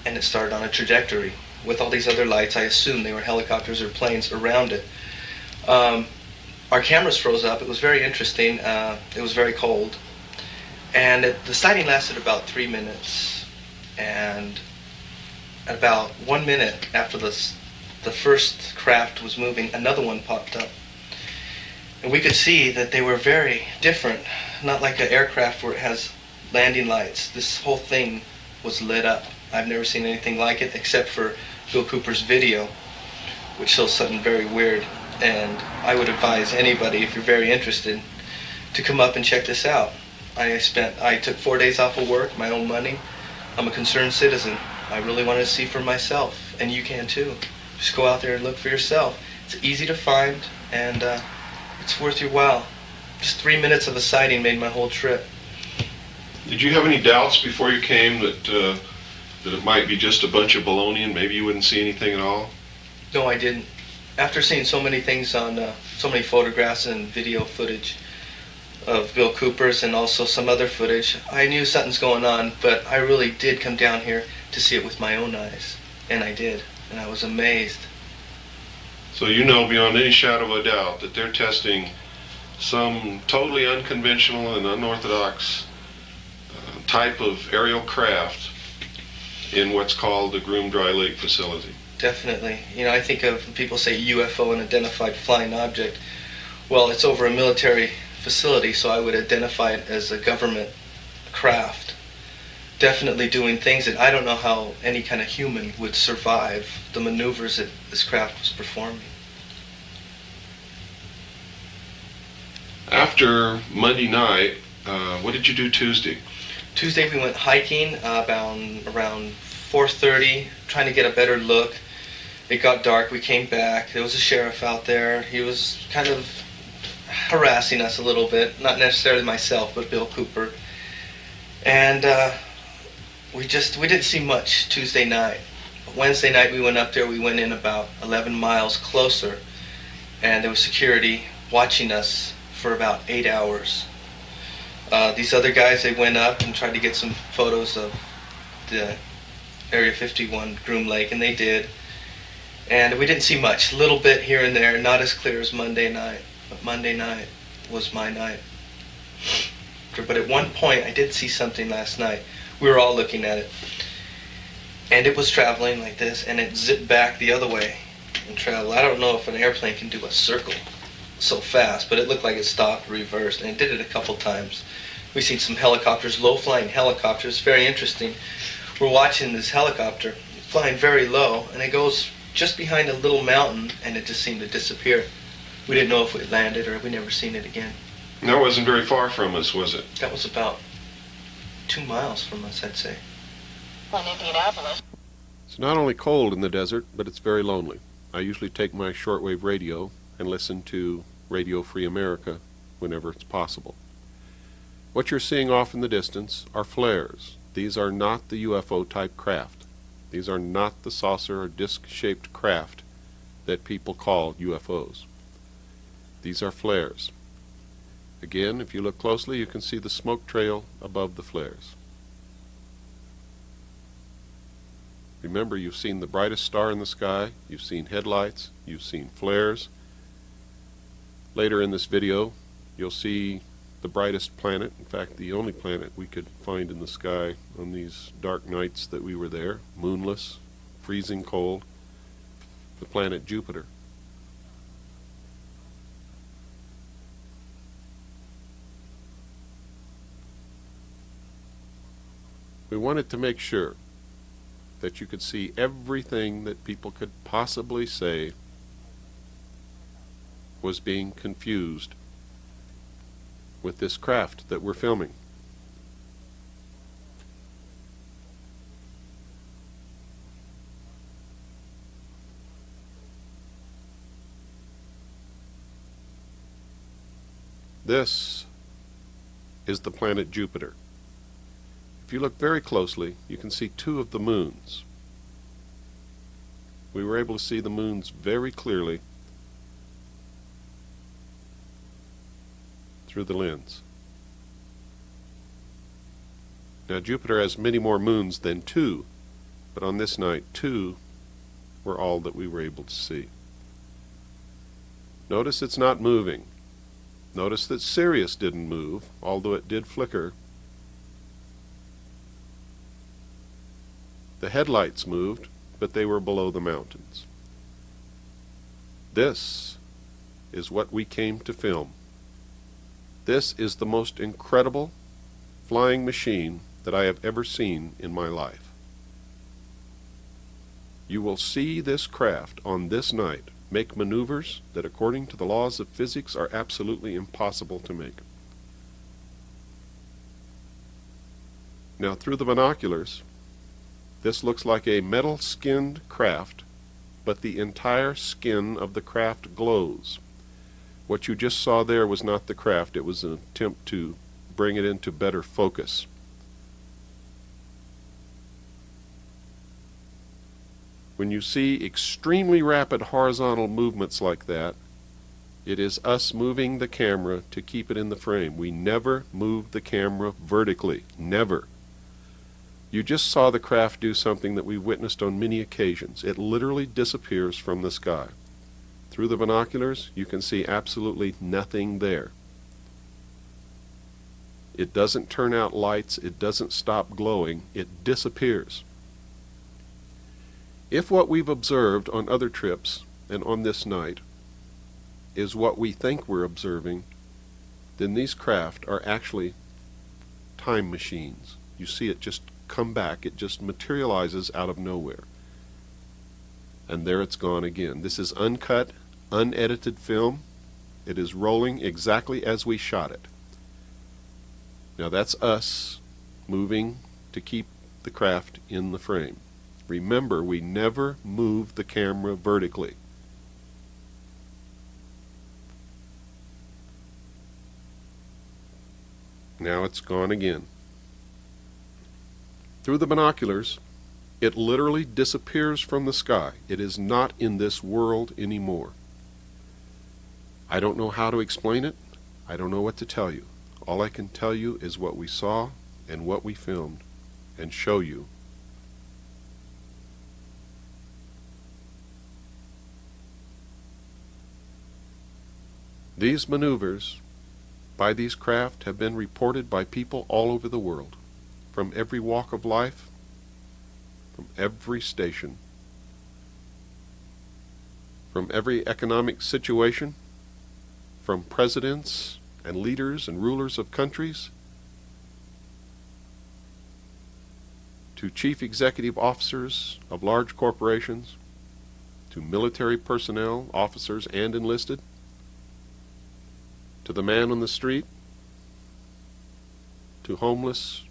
and it started on a trajectory with all these other lights. I assumed they were helicopters or planes around it. Our cameras froze up. It was very interesting. It was very cold, and the sighting lasted about 3 minutes, and about 1 minute after the first craft was moving, another one popped up, and we could see that they were very different, not like an aircraft where it has landing lights. This whole thing was lit up. I've never seen anything like it except for Bill Cooper's video, which shows something very weird, and I would advise anybody, if you're very interested, to come up and check this out. I took 4 days off of work, my own money. I'm a concerned citizen. I really wanted to see for myself, and you can too. Just go out there and look for yourself. It's easy to find, and it's worth your while. Just 3 minutes of a sighting made my whole trip.
Did you have any doubts before you came that it might be just a bunch of baloney and maybe you wouldn't see anything at all?
No, I didn't. After seeing so many things on, so many photographs and video footage of Bill Cooper's and also some other footage, I knew something's going on, but I really did come down here to see it with my own eyes. And I did, and I was amazed.
So you know beyond any shadow of a doubt that they're testing some totally unconventional and unorthodox type of aerial craft in what's called the Groom Dry Lake facility.
Definitely. You know, I think of people say UFO, unidentified flying object. Well, it's over a military facility, so I would identify it as a government craft. Definitely doing things that I don't know how any kind of human would survive the maneuvers that this craft was performing.
After Monday night, what did you do Tuesday?
Tuesday we went hiking around 4:30, trying to get a better look. It got dark, we came back. There was a sheriff out there. He was kind of harassing us a little bit, not necessarily myself, but Bill Cooper. And we didn't see much Tuesday night. But Wednesday night we went up there, we went in about 11 miles closer, and there was security watching us for about 8 hours. These other guys, they went up and tried to get some photos of the Area 51 Groom Lake, and they did. And we didn't see much, a little bit here and there, not as clear as Monday night. But Monday night was my night. But at one point, I did see something last night. We were all looking at it. And it was traveling like this, and it zipped back the other way and traveled. I don't know if an airplane can do a circle so fast, but it looked like it stopped, reversed, and it did it a couple times. We've seen some helicopters, low-flying helicopters, very interesting. We're watching this helicopter flying very low, and it goes just behind a little mountain, and it just seemed to disappear. We didn't know if it landed or we never seen it again.
That wasn't very far from us, was it?
That was about 2 miles from us, I'd say.
In Indianapolis.
It's not only cold in the desert, but it's very lonely. I usually take my shortwave radio and listen to Radio Free America whenever it's possible. What you're seeing off in the distance are flares. These are not the UFO type craft. These are not the saucer or disc-shaped craft that people call UFOs. These are flares. Again, if you look closely, you can see the smoke trail above the flares. Remember, you've seen the brightest star in the sky, you've seen headlights, you've seen flares. Later in this video, you'll see the brightest planet, in fact the only planet we could find in the sky on these dark nights that we were there, moonless, freezing cold, the planet Jupiter. We wanted to make sure that you could see everything that people could possibly say was being confused with this craft that we're filming. This is the planet Jupiter. If you look very closely, you can see two of the moons. We were able to see the moons very clearly through the lens. Now Jupiter has many more moons than two, but on this night two were all that we were able to see. Notice it's not moving. Notice that Sirius didn't move, although it did flicker. The headlights moved, but they were below the mountains. This is what we came to film. This is the most incredible flying machine that I have ever seen in my life. You will see this craft on this night make maneuvers that, according to the laws of physics, are absolutely impossible to make. Now, through the binoculars, this looks like a metal-skinned craft, but the entire skin of the craft glows. What you just saw there was not the craft, it was an attempt to bring it into better focus. When you see extremely rapid horizontal movements like that, it is us moving the camera to keep it in the frame. We never move the camera vertically. Never. You just saw the craft do something that we've witnessed on many occasions. It literally disappears from the sky. Through the binoculars, you can see absolutely nothing there. It doesn't turn out lights. It doesn't stop glowing. It disappears. If what we've observed on other trips and on this night is what we think we're observing, then these craft are actually time machines. You see it just come back. It just materializes out of nowhere. And there it's gone again. This is uncut, unedited film. It is rolling exactly as we shot it. Now that's us moving to keep the craft in the frame. Remember, we never move the camera vertically. Now it's gone again. Through the binoculars, it literally disappears from the sky. It is not in this world anymore. I don't know how to explain it. I don't know what to tell you. All I can tell you is what we saw and what we filmed and show you. These maneuvers by these craft have been reported by people all over the world, from every walk of life, from every station, from every economic situation, from presidents and leaders and rulers of countries, to chief executive officers of large corporations, to military personnel, officers and enlisted, to the man on the street, to homeless,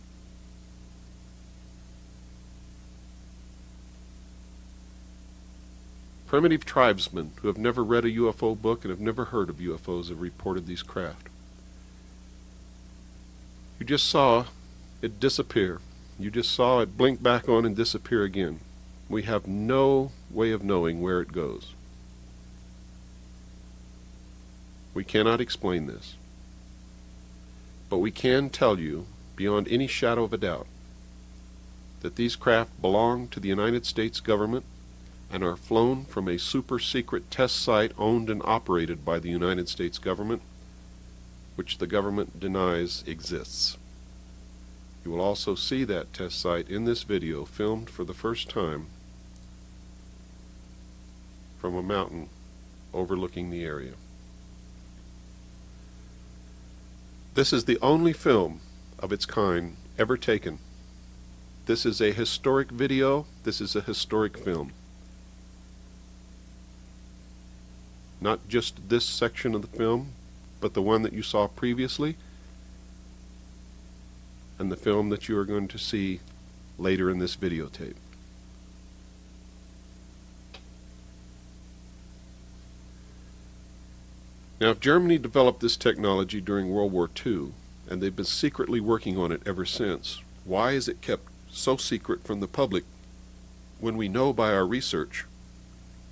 primitive tribesmen who have never read a UFO book and have never heard of UFOs have reported these craft. You just saw it disappear. You just saw it blink back on and disappear again. We have no way of knowing where it goes. We cannot explain this. But we can tell you, beyond any shadow of a doubt, that these craft belong to the United States government and are flown from a super-secret test site owned and operated by the United States government, which the government denies exists. You will also see that test site in this video, filmed for the first time from a mountain overlooking the area. This is the only film of its kind ever taken. This is a historic video. This is a historic film. Not just this section of the film, but the one that you saw previously, and the film that you are going to see later in this videotape. Now, if Germany developed this technology during World War II, and they've been secretly working on it ever since, why is it kept so secret from the public when we know by our research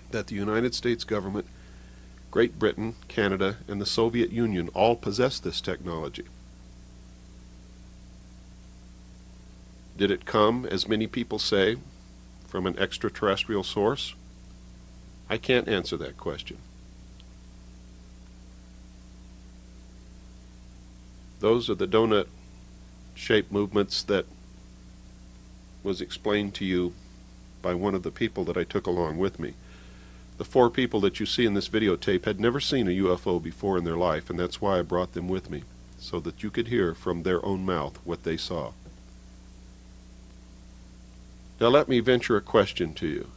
that the United States government, Great Britain, Canada, and the Soviet Union all possess this technology? Did it come, as many people say, from an extraterrestrial source? I can't answer that question. Those are the donut-shaped movements that was explained to you by one of the people that I took along with me. The 4 people that you see in this videotape had never seen a UFO before in their life, and that's why I brought them with me, so that you could hear from their own mouth what they saw. Now let me venture a question to you.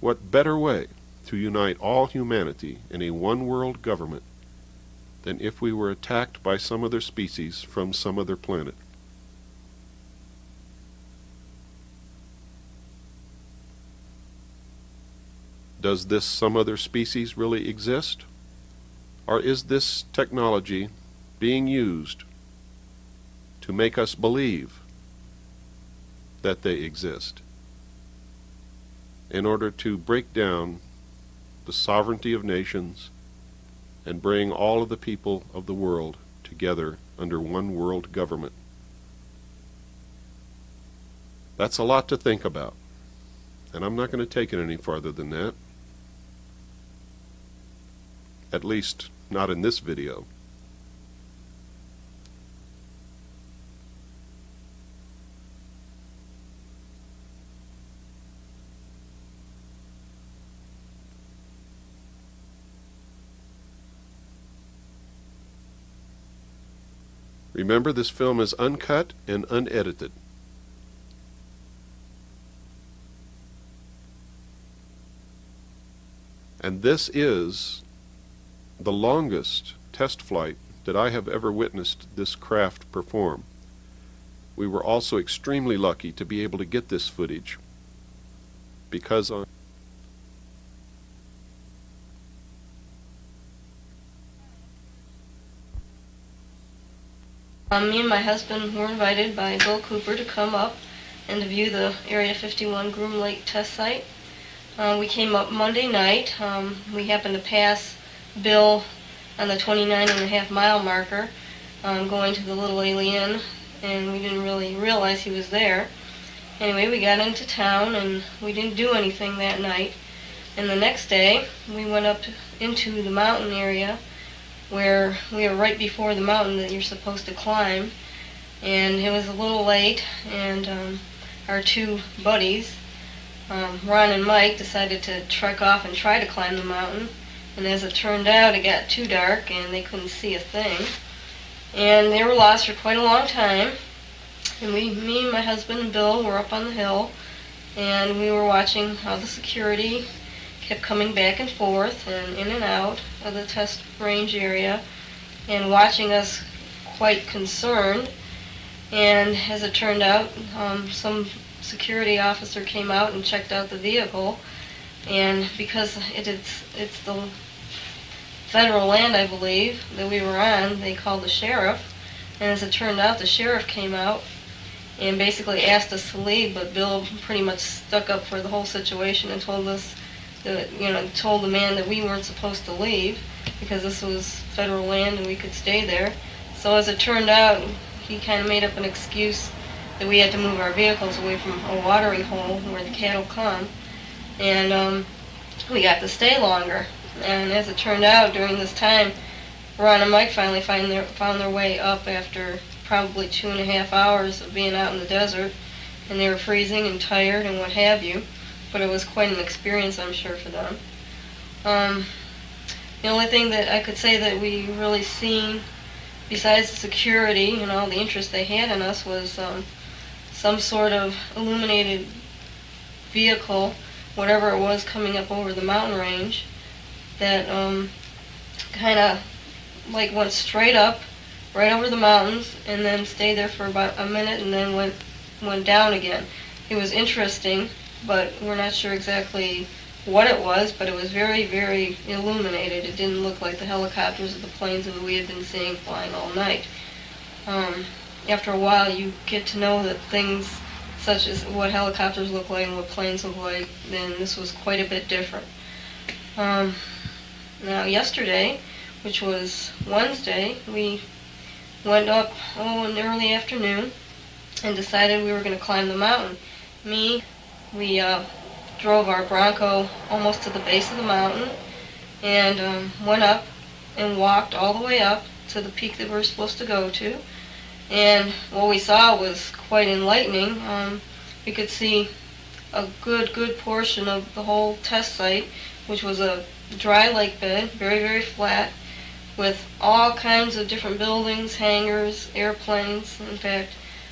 What better way to unite all humanity in a one-world government than if we were attacked by some other species from some other planet? Does this some other species really exist? Or is this technology being used to make us believe that they exist, in order to break down the sovereignty of nations and bring all of the people of the world together under one world government? That's a lot to think about, and I'm not going to take it any farther than that. At least, not in this video. Remember, this film is uncut and unedited. And this is the longest test flight that I have ever witnessed this craft perform. We were also extremely lucky to be able to get this footage because on
me and my husband were invited by Bill Cooper to come up and to view the Area 51 Groom Lake test site. We came up Monday night. We happened to pass Bill on the 29.5-mile marker going to the Little Alien, and we didn't really realize he was there. Anyway, we got into town and we didn't do anything that night. And the next day we went up into the mountain area where we were right before the mountain that you're supposed to climb, and it was a little late, and our 2 buddies, Ron and Mike, decided to trek off and try to climb the mountain, and as it turned out it got too dark and they couldn't see a thing, and they were lost for quite a long time. And me and my husband and Bill were up on the hill, and we were watching how the security kept coming back and forth and in and out of the test range area, and watching us quite concerned. And as it turned out, some security officer came out and checked out the vehicle, and because it's the federal land, I believe, that we were on, they called the sheriff. And as it turned out, the sheriff came out and basically asked us to leave, but Bill pretty much stuck up for the whole situation and told us that, told the man that we weren't supposed to leave because this was federal land and we could stay there. So as it turned out, he kind of made up an excuse that we had to move our vehicles away from a watering hole where the cattle come, and we got to stay longer. And as it turned out, during this time, Ron and Mike finally found their way up after probably 2.5 hours of being out in the desert, and they were freezing and tired and what have you, but it was quite an experience, I'm sure, for them. The only thing that I could say that we really seen, besides the security and all the interest they had in us, was some sort of illuminated vehicle, whatever it was, coming up over the mountain range that kind of like went straight up, right over the mountains, and then stayed there for about a minute and then went down again. It was interesting, but we're not sure exactly what it was, but it was very, very illuminated. It didn't look like the helicopters or the planes that we had been seeing flying all night. After a while, you get to know that things such as what helicopters look like and what planes look like, then this was quite a bit different. Now yesterday, which was Wednesday, we went up in the early afternoon and decided we were going to climb the mountain. We drove our Bronco almost to the base of the mountain and went up and walked all the way up to the peak that we were supposed to go to. And what we saw was quite enlightening. We could see a good portion of the whole test site, which was a dry lake bed, very, very flat, with all kinds of different buildings, hangars, airplanes. In fact,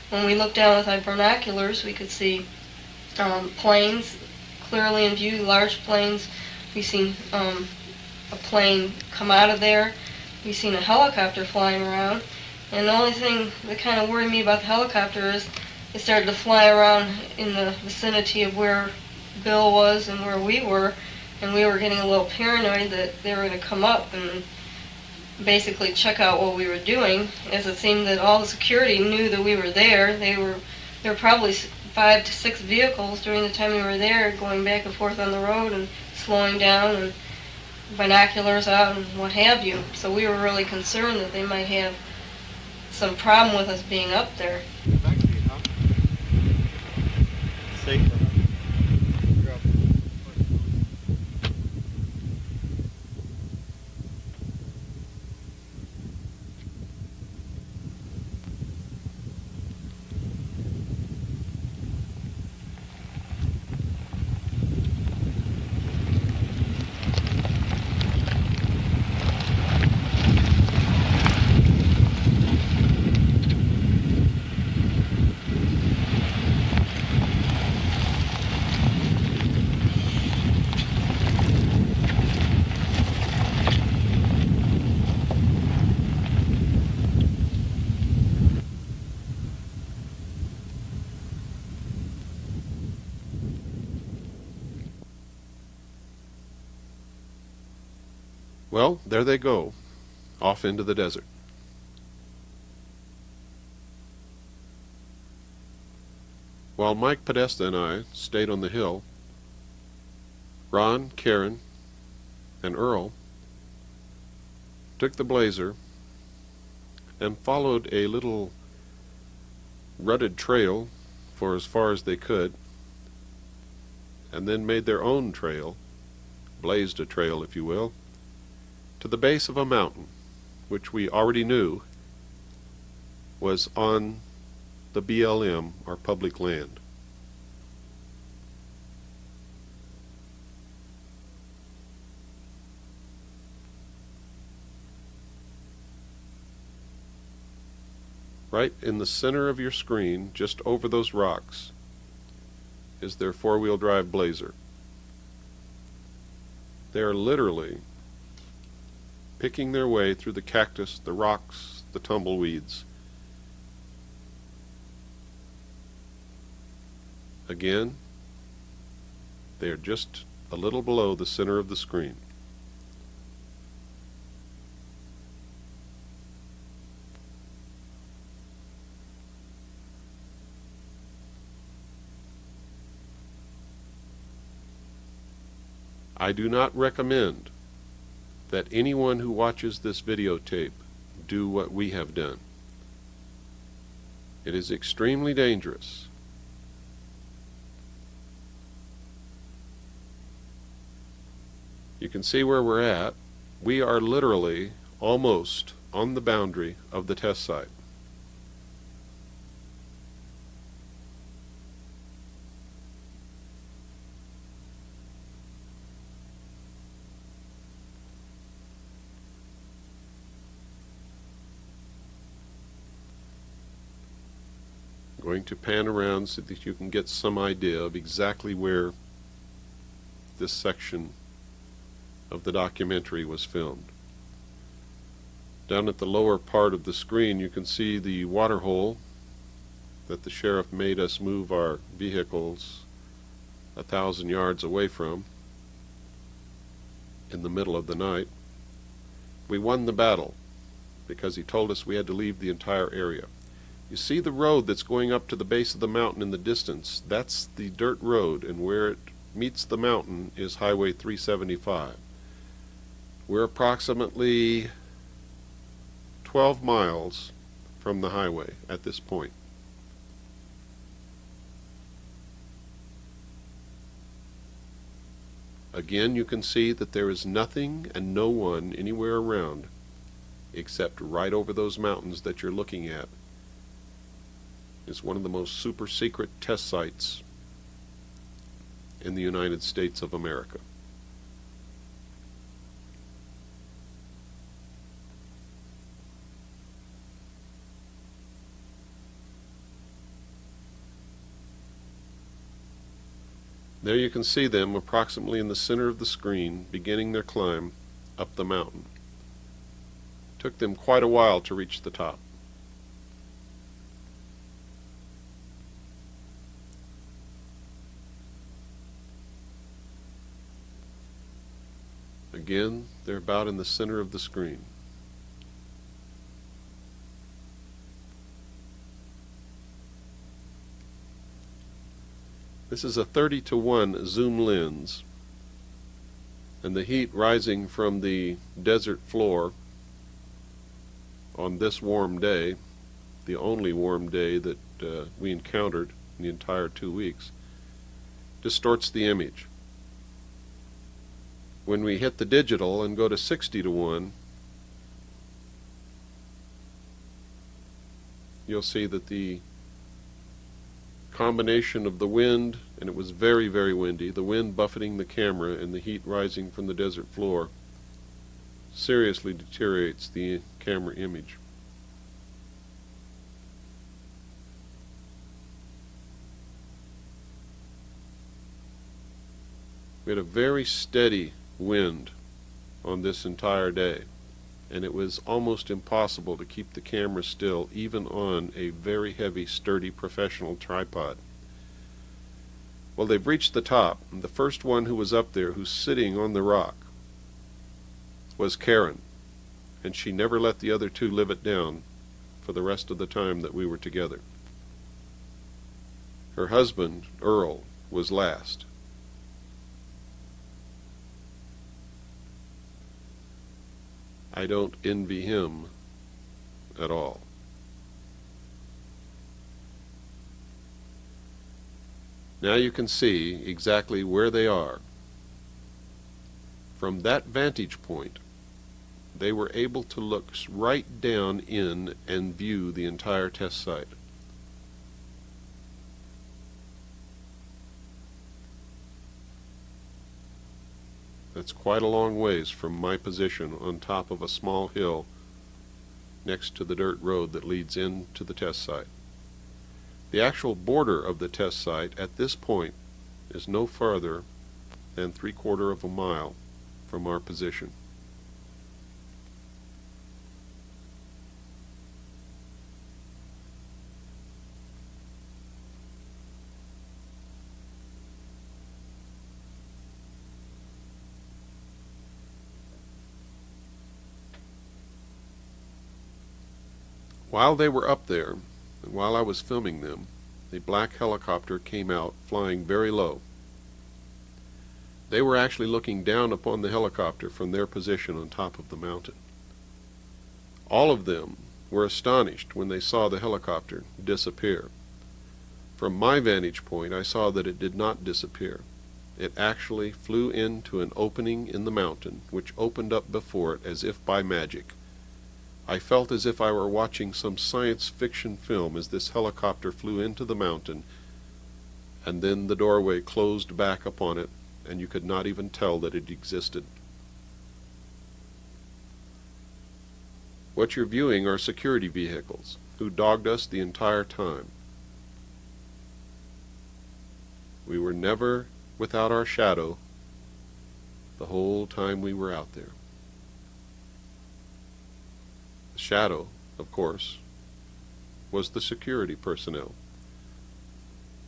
when we looked down with our binoculars, we could see planes clearly in view, large planes. We've seen a plane come out of there. We've seen a helicopter flying around. And the only thing that kind of worried me about the helicopter is it started to fly around in the vicinity of where Bill was and where we were, and we were getting a little paranoid that they were going to come up and basically check out what we were doing, as it seemed that all the security knew that we were there. There were probably 5 to 6 vehicles during the time we were there, going back and forth on the road and slowing down, and binoculars out and what have you. So we were really concerned that they might have some problem with us being up there.
Well, there they go, off into the desert. While Mike Podesta and I stayed on the hill, Ron, Karen, and Earl took the Blazer and followed a little rutted trail for as far as they could, and then made their own trail, blazed a trail, if you will, to the base of a mountain, which we already knew was on the BLM, our public land. Right in the center of your screen, just over those rocks, is their four-wheel drive Blazer. They are literally picking their way through the cactus, the rocks, the tumbleweeds. Again, they are just a little below the center of the screen. I do not recommend that anyone who watches this videotape do what we have done. It is extremely dangerous. You can see where we're at. We are literally almost on the boundary of the test site. Going to pan around so that you can get some idea of exactly where this section of the documentary was filmed. Down at the lower part of the screen you can see the water hole that the sheriff made us move our vehicles 1,000 yards away from in the middle of the night. We won the battle because he told us we had to leave the entire area. You see the road that's going up to the base of the mountain in the distance? That's the dirt road, and where it meets the mountain is Highway 375. We're approximately 12 miles from the highway at this point. Again, you can see that there is nothing and no one anywhere around except right over those mountains that you're looking at. It's one of the most super secret test sites in the United States of America. There you can see them approximately in the center of the screen, beginning their climb up the mountain. It took them quite a while to reach the top. Again, they're about in the center of the screen. This is a 30-to-1 zoom lens, and the heat rising from the desert floor on this warm day, the only warm day that we encountered in the entire 2 weeks, distorts the image. When we hit the digital and go to 60-to-1, you'll see that the combination of the wind, and it was very, very windy, the wind buffeting the camera and the heat rising from the desert floor seriously deteriorates the camera image. We had a very steady wind on this entire day, and it was almost impossible to keep the camera still even on a very heavy, sturdy professional tripod. Well, they've reached the top, and the first one who was up there, who's sitting on the rock, was Karen, and she never let the other two live it down for the rest of the time that we were together. Her husband, Earl, was last. I don't envy him at all. Now you can see exactly where they are. From that vantage point, they were able to look right down in and view the entire test site. That's quite a long ways from my position on top of a small hill next to the dirt road that leads into the test site. The actual border of the test site at this point is no farther than 3/4 of a mile from our position. While they were up there, and while I was filming them, the black helicopter came out flying very low. They were actually looking down upon the helicopter from their position on top of the mountain. All of them were astonished when they saw the helicopter disappear. From my vantage point, I saw that it did not disappear. It actually flew into an opening in the mountain, which opened up before it as if by magic. I felt as if I were watching some science fiction film as this helicopter flew into the mountain, and then the doorway closed back upon it, and you could not even tell that it existed. What you're viewing are security vehicles, who dogged us the entire time. We were never without our shadow the whole time we were out there. The shadow, of course, was the security personnel.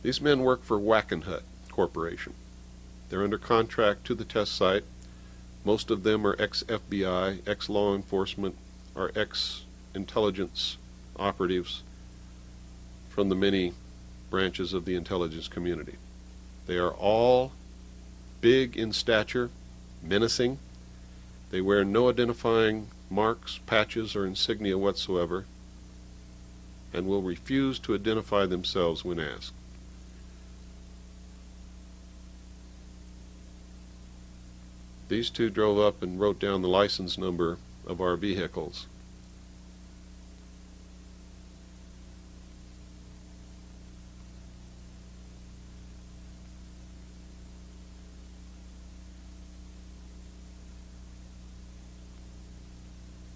These men work for Wackenhut Corporation. They're under contract to the test site. Most of them are ex-FBI, ex-law enforcement, or ex-intelligence operatives from the many branches of the intelligence community. They are all big in stature, menacing. They wear no identifying marks, patches, or insignia whatsoever, and will refuse to identify themselves when asked. These two drove up and wrote down the license number of our vehicles.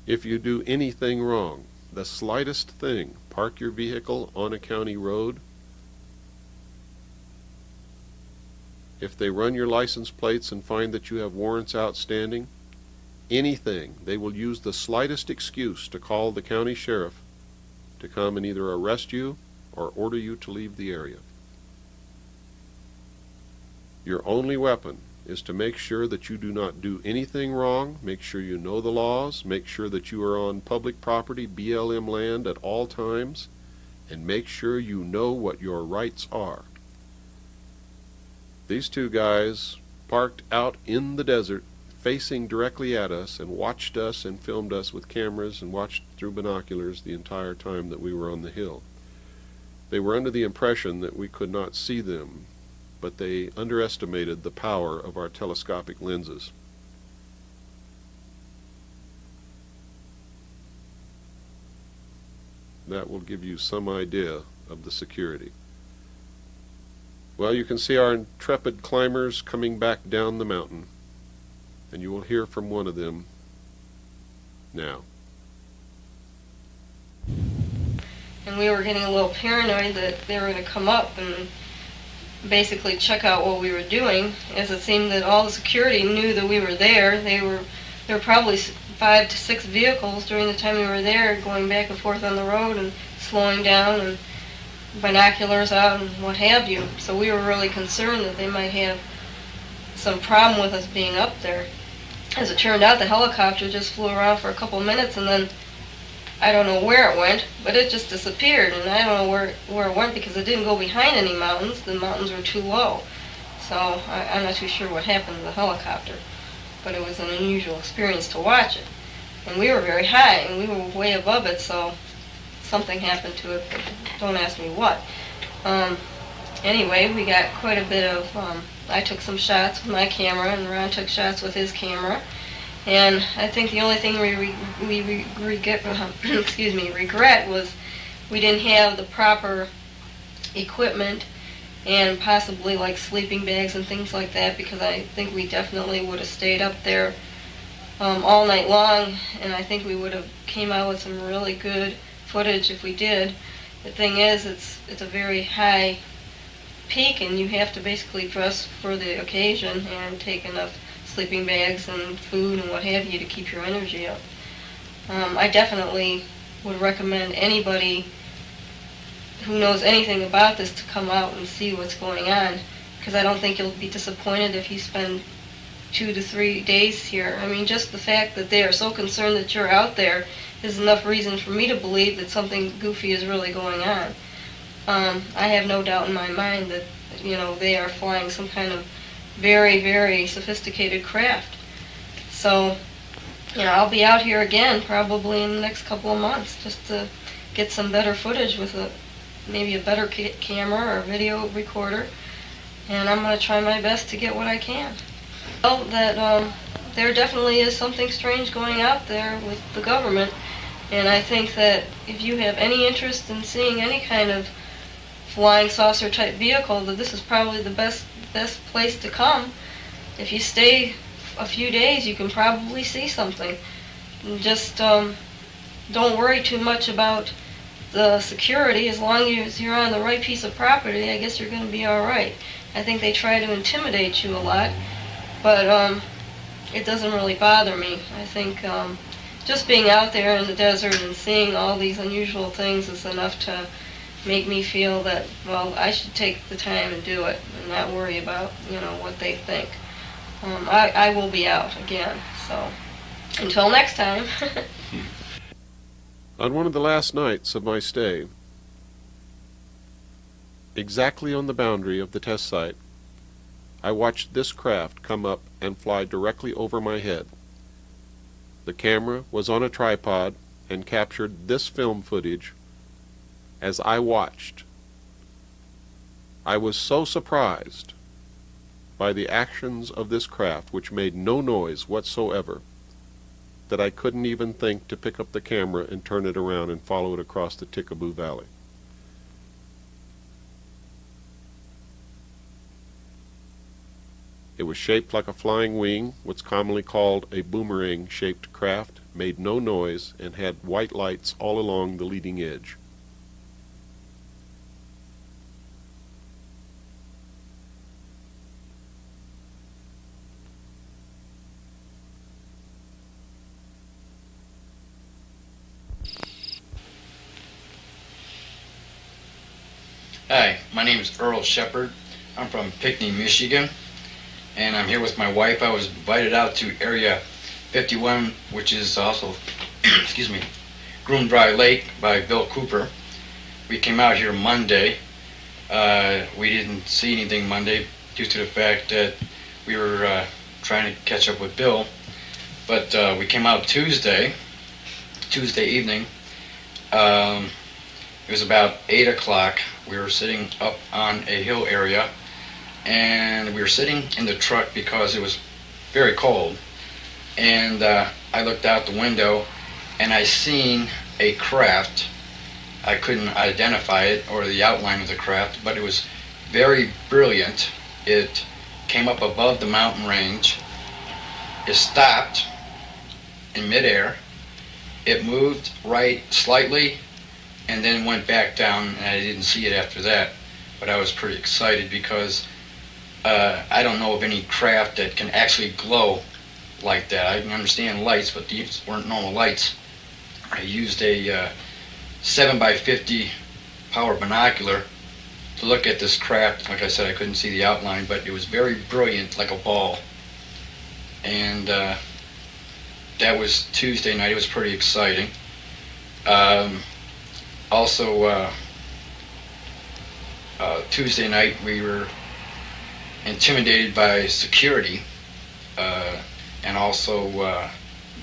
If you do anything wrong, the slightest thing, park your vehicle on a county road, if they run your license plates and find that you have warrants outstanding, anything, they will use the slightest excuse to call the county sheriff to come and either arrest you or order you to leave the area. Your only weapon is to make sure that you do not do anything wrong, make sure you know the laws, make sure that you are on public property, BLM land at all times, and make sure you know what your rights are. These two guys parked out in the desert, facing directly at us, and watched us and filmed us with cameras and watched through binoculars the entire time that we were on the hill. They were under the impression that we could not see them, but they underestimated the power of our telescopic lenses. That will give you some idea of the security. Well, you can see our intrepid climbers coming back down the mountain, and you will hear from one of them now.
And we were getting a little paranoid that they were going to come up and basically check out what we were doing, as it seemed that all the security knew that we were there. There were probably 5 to 6 vehicles during the time we were there, going back and forth on the road and slowing down, and binoculars out and what have you. So we were really concerned that they might have some problem with us being up there. As it turned out, the helicopter just flew around for a couple minutes, and then I don't know where it went, but it just disappeared, and I don't know where it went because it didn't go behind any mountains. The mountains were too low. So I'm not too sure what happened to the helicopter, but it was an unusual experience to watch it. And we were very high, and we were way above it, so something happened to it, but don't ask me what. Anyway, we got quite a bit of, I took some shots with my camera, and Ron took shots with his camera. And I think the only thing we regret was we didn't have the proper equipment and possibly like sleeping bags and things like that, because I think we definitely would have stayed up there all night long, and I think we would have came out with some really good footage if we did. The thing is, it's a very high peak, and you have to basically dress for the occasion and take enough sleeping bags and food and what have you to keep your energy up. I definitely would recommend anybody who knows anything about this to come out and see what's going on, because I don't think you'll be disappointed if you spend 2 to 3 days here. I mean, just the fact that they are so concerned that you're out there is enough reason for me to believe that something goofy is really going on. I have no doubt in my mind that, they are flying some kind of very, very sophisticated craft. So I'll be out here again probably in the next couple of months just to get some better footage with maybe a better camera or video recorder, and I'm going to try my best to get what I can. Well, that there definitely is something strange going out there with the government, and I think that if you have any interest in seeing any kind of flying saucer type vehicle, that this is probably the best place to come. If you stay a few days, you can probably see something. And just don't worry too much about the security. As long as you're on the right piece of property, I guess you're going to be all right. I think they try to intimidate you a lot, but it doesn't really bother me. I think just being out there in the desert and seeing all these unusual things is enough to make me feel that, well, I should take the time and do it and not worry about, what they think. I will be out again, so until next time.
On one of the last nights of my stay, exactly on the boundary of the test site, I watched this craft come up and fly directly over my head. The camera was on a tripod and captured this film footage as I watched. I was so surprised by the actions of this craft, which made no noise whatsoever, that I couldn't even think to pick up the camera and turn it around and follow it across the Tickaboo Valley. It was shaped like a flying wing, what's commonly called a boomerang-shaped craft, made no noise, and had white lights all along the leading edge.
Hi, my name is Earl Shepard. I'm from Pinckney, Michigan, and I'm here with my wife. I was invited out to Area 51, which is also, excuse me, Groom Dry Lake by Bill Cooper. We came out here Monday. We didn't see anything Monday due to the fact that we were trying to catch up with Bill, but we came out Tuesday evening. It was about 8 o'clock. We were sitting up on a hill area, and we were sitting in the truck because it was very cold. And I looked out the window, and I seen a craft. I couldn't identify it or the outline of the craft, but it was very brilliant. It came up above the mountain range. It stopped in midair. It moved right slightly, and then went back down, and I didn't see it after that. But I was pretty excited because I don't know of any craft that can actually glow like that. I can understand lights, but these weren't normal lights. I used a 7x50 power binocular to look at this craft. Like I said, I couldn't see the outline, but it was very brilliant, like a ball. And that was Tuesday night. It was pretty exciting. Also, Tuesday night we were intimidated by security and also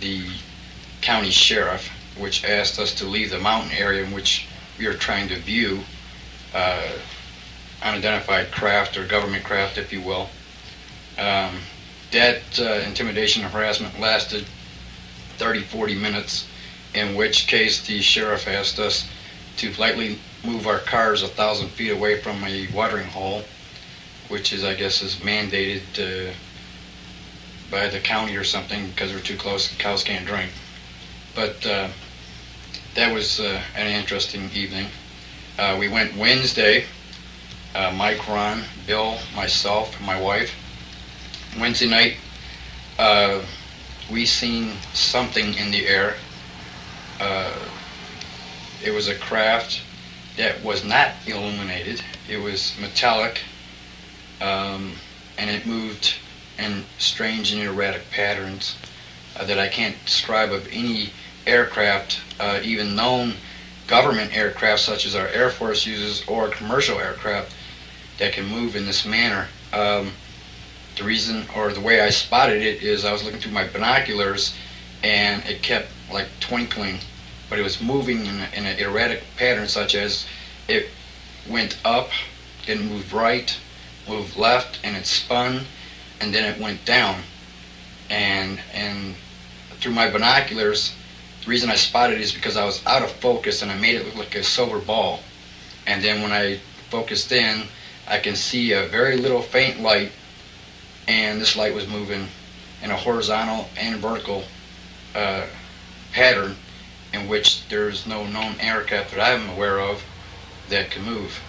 the county sheriff, which asked us to leave the mountain area in which we were trying to view unidentified craft or government craft, if you will. That intimidation and harassment lasted 30-40 minutes, in which case the sheriff asked us to politely move our cars 1,000 feet away from a watering hole, which is, I guess, is mandated by the county or something because we're too close, cows can't drink. But that was an interesting evening. We went Wednesday, Mike, Ron, Bill, myself, and my wife. Wednesday night, we seen something in the air. It was a craft that was not illuminated. It was metallic, and it moved in strange and erratic patterns that I can't describe of any aircraft, even known government aircraft such as our Air Force uses, or commercial aircraft that can move in this manner. The reason, or the way I spotted it, is I was looking through my binoculars, and it kept like twinkling, but it was moving in an erratic pattern, such as it went up, then moved right, moved left, and it spun, and then it went down. And through my binoculars, the reason I spotted it is because I was out of focus and I made it look like a silver ball. And then when I focused in, I can see a very little faint light, and this light was moving in a horizontal and vertical pattern in which there's no known aircraft that I'm aware of that can move.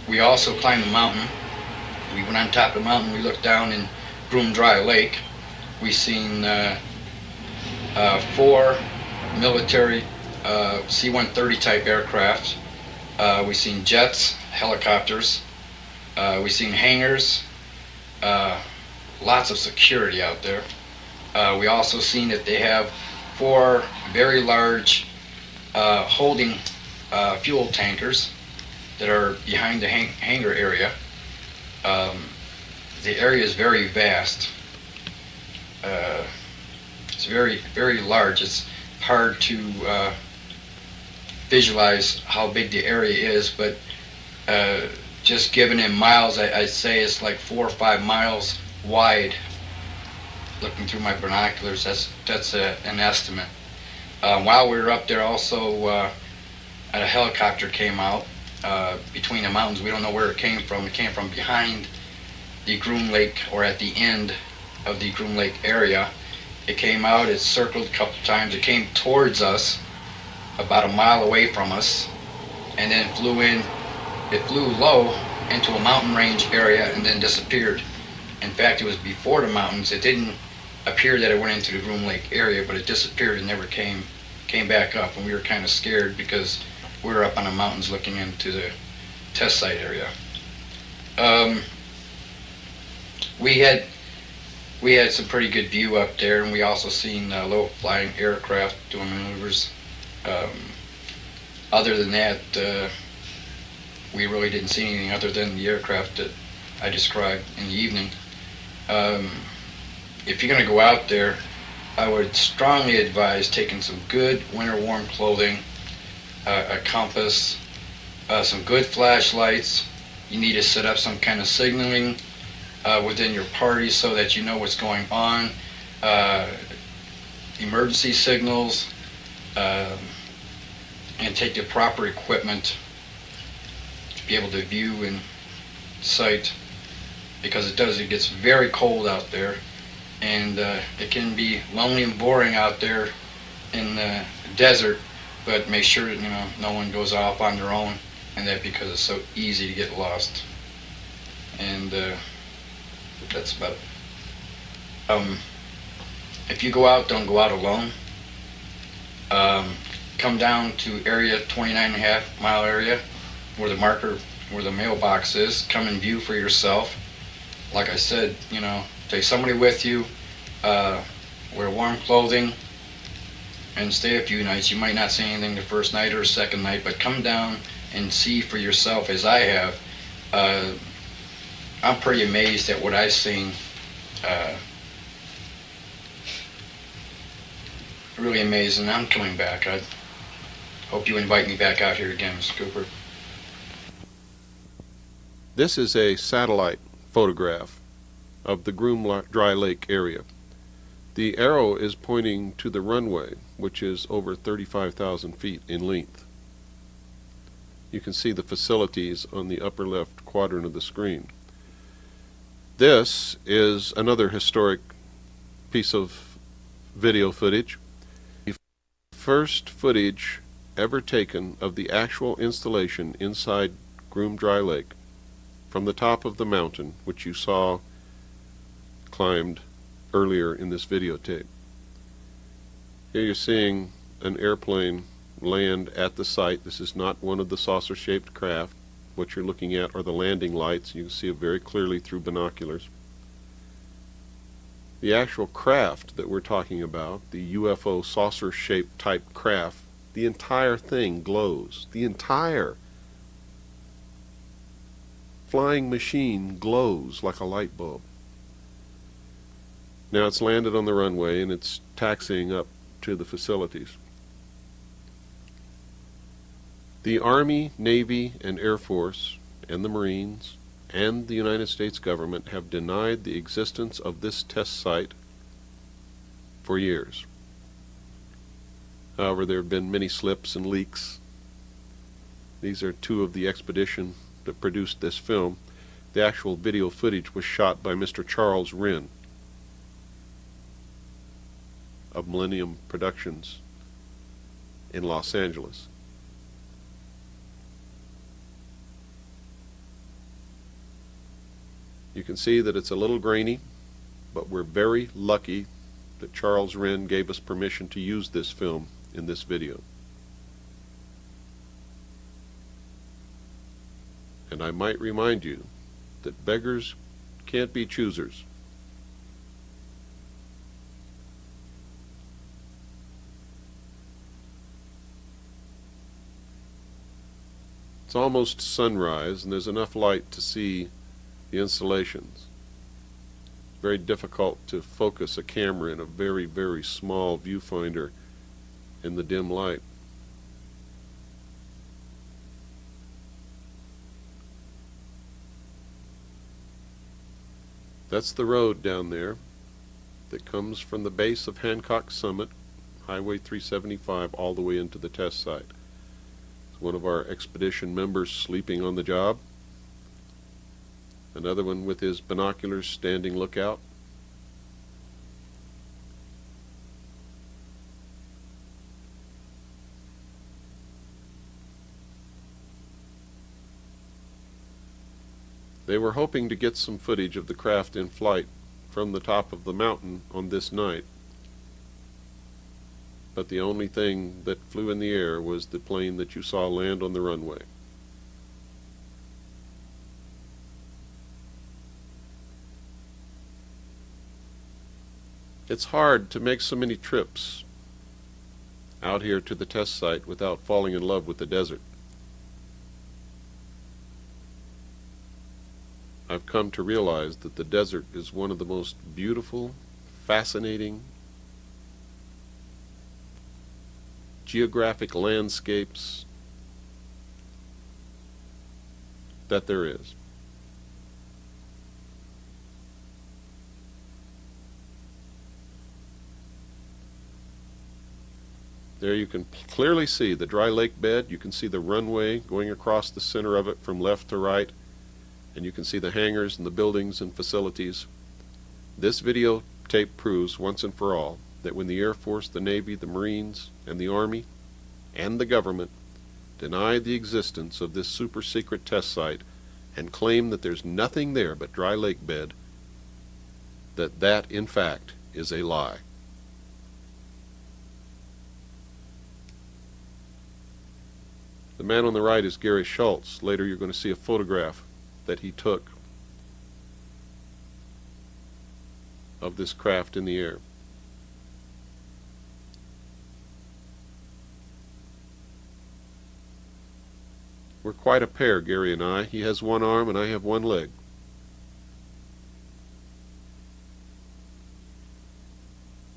We also climbed the mountain. We went on top of the mountain. We looked down in Groom Dry Lake. We seen 4 military C-130 type aircraft. We seen jets, helicopters. We seen hangars. Lots of security out there. We also seen that they have 4 very large holding fuel tankers that are behind the hangar area. The area is very vast. It's very, very large. It's hard to visualize how big the area is, but just given in miles, I'd say it's like 4 or 5 miles wide. Looking through my binoculars, that's an estimate. While we were up there, also a helicopter came out between the mountains. We don't know where it came from. It came from behind the Groom Lake, or at the end of the Groom Lake area. It came out, it circled a couple times, it came towards us about a mile away from us, and then flew in. It flew low into a mountain range area and then disappeared. In fact, it was before the mountains. It didn't appear that it went into the Groom Lake area, but it disappeared and never came back up, and we were kind of scared because we were up on the mountains looking into the test site area. We had some pretty good view up there, and we also seen low-flying aircraft doing maneuvers. Other than that, we really didn't see anything other than the aircraft that I described in the evening. If you're going to go out there, I would strongly advise taking some good winter warm clothing, a compass, some good flashlights. You need to set up some kind of signaling within your party so that you know what's going on, emergency signals, and take the proper equipment to be able to view in sight, because it gets very cold out there, and it can be lonely and boring out there in the desert, but make sure that no one goes off on their own, and that because it's so easy to get lost. And that's about it. If you go out, don't go out alone. Come down to area 29.5 mile area where the mailbox is. Come and view for yourself. Like I said, take somebody with you, wear warm clothing, and stay a few nights. You might not see anything the first night or second night, but come down and see for yourself, as I have. I'm pretty amazed at what I've seen. Really amazing. I'm coming back. I hope you invite me back out here again, Mr. Cooper.
This is a satellite photograph of the Groom Dry Lake area. The arrow is pointing to the runway, which is over 35,000 feet in length. You can see the facilities on the upper left quadrant of the screen. This is another historic piece of video footage. The first footage ever taken of the actual installation inside Groom Dry Lake from the top of the mountain, which you saw climbed earlier in this videotape. Here you're seeing an airplane land at the site. This is not one of the saucer-shaped craft. What you're looking at are the landing lights. You can see it very clearly through binoculars. The actual craft that we're talking about, the UFO saucer-shaped type craft, the entire thing glows. The entire flying machine glows like a light bulb. Now it's landed on the runway and it's taxiing up to the facilities. The Army, Navy, and Air Force, and the Marines, and the United States government have denied the existence of this test site for years. However, there have been many slips and leaks. These are two of the expedition that produced this film. The actual video footage was shot by Mr. Charles Wren of Millennium Productions in Los Angeles. You can see that it's a little grainy, but we're very lucky that Charles Wren gave us permission to use this film in this video. And I might remind you that beggars can't be choosers. It's almost sunrise and there's enough light to see the installations. It's very difficult to focus a camera in a very, very small viewfinder in the dim light. That's the road down there that comes from the base of Hancock Summit, Highway 375, all the way into the test site. It's one of our expedition members sleeping on the job. Another one with his binoculars standing lookout. They were hoping to get some footage of the craft in flight from the top of the mountain on this night, but the only thing that flew in the air was the plane that you saw land on the runway. It's hard to make so many trips out here to the test site without falling in love with the desert. I've come to realize that the desert is one of the most beautiful, fascinating geographic landscapes that there is. There you can clearly see the dry lake bed. You can see the runway going across the center of it from left to right. And you can see the hangars and the buildings and facilities. This videotape proves once and for all that when the Air Force, the Navy, the Marines, and the Army, and the government deny the existence of this super secret test site and claim that there's nothing there but dry lake bed, that in fact is a lie. The man on the right is Gary Schultz. Later you're going to see a photograph that he took of this craft in the air. We're quite a pair, Gary and I. He has one arm and I have one leg.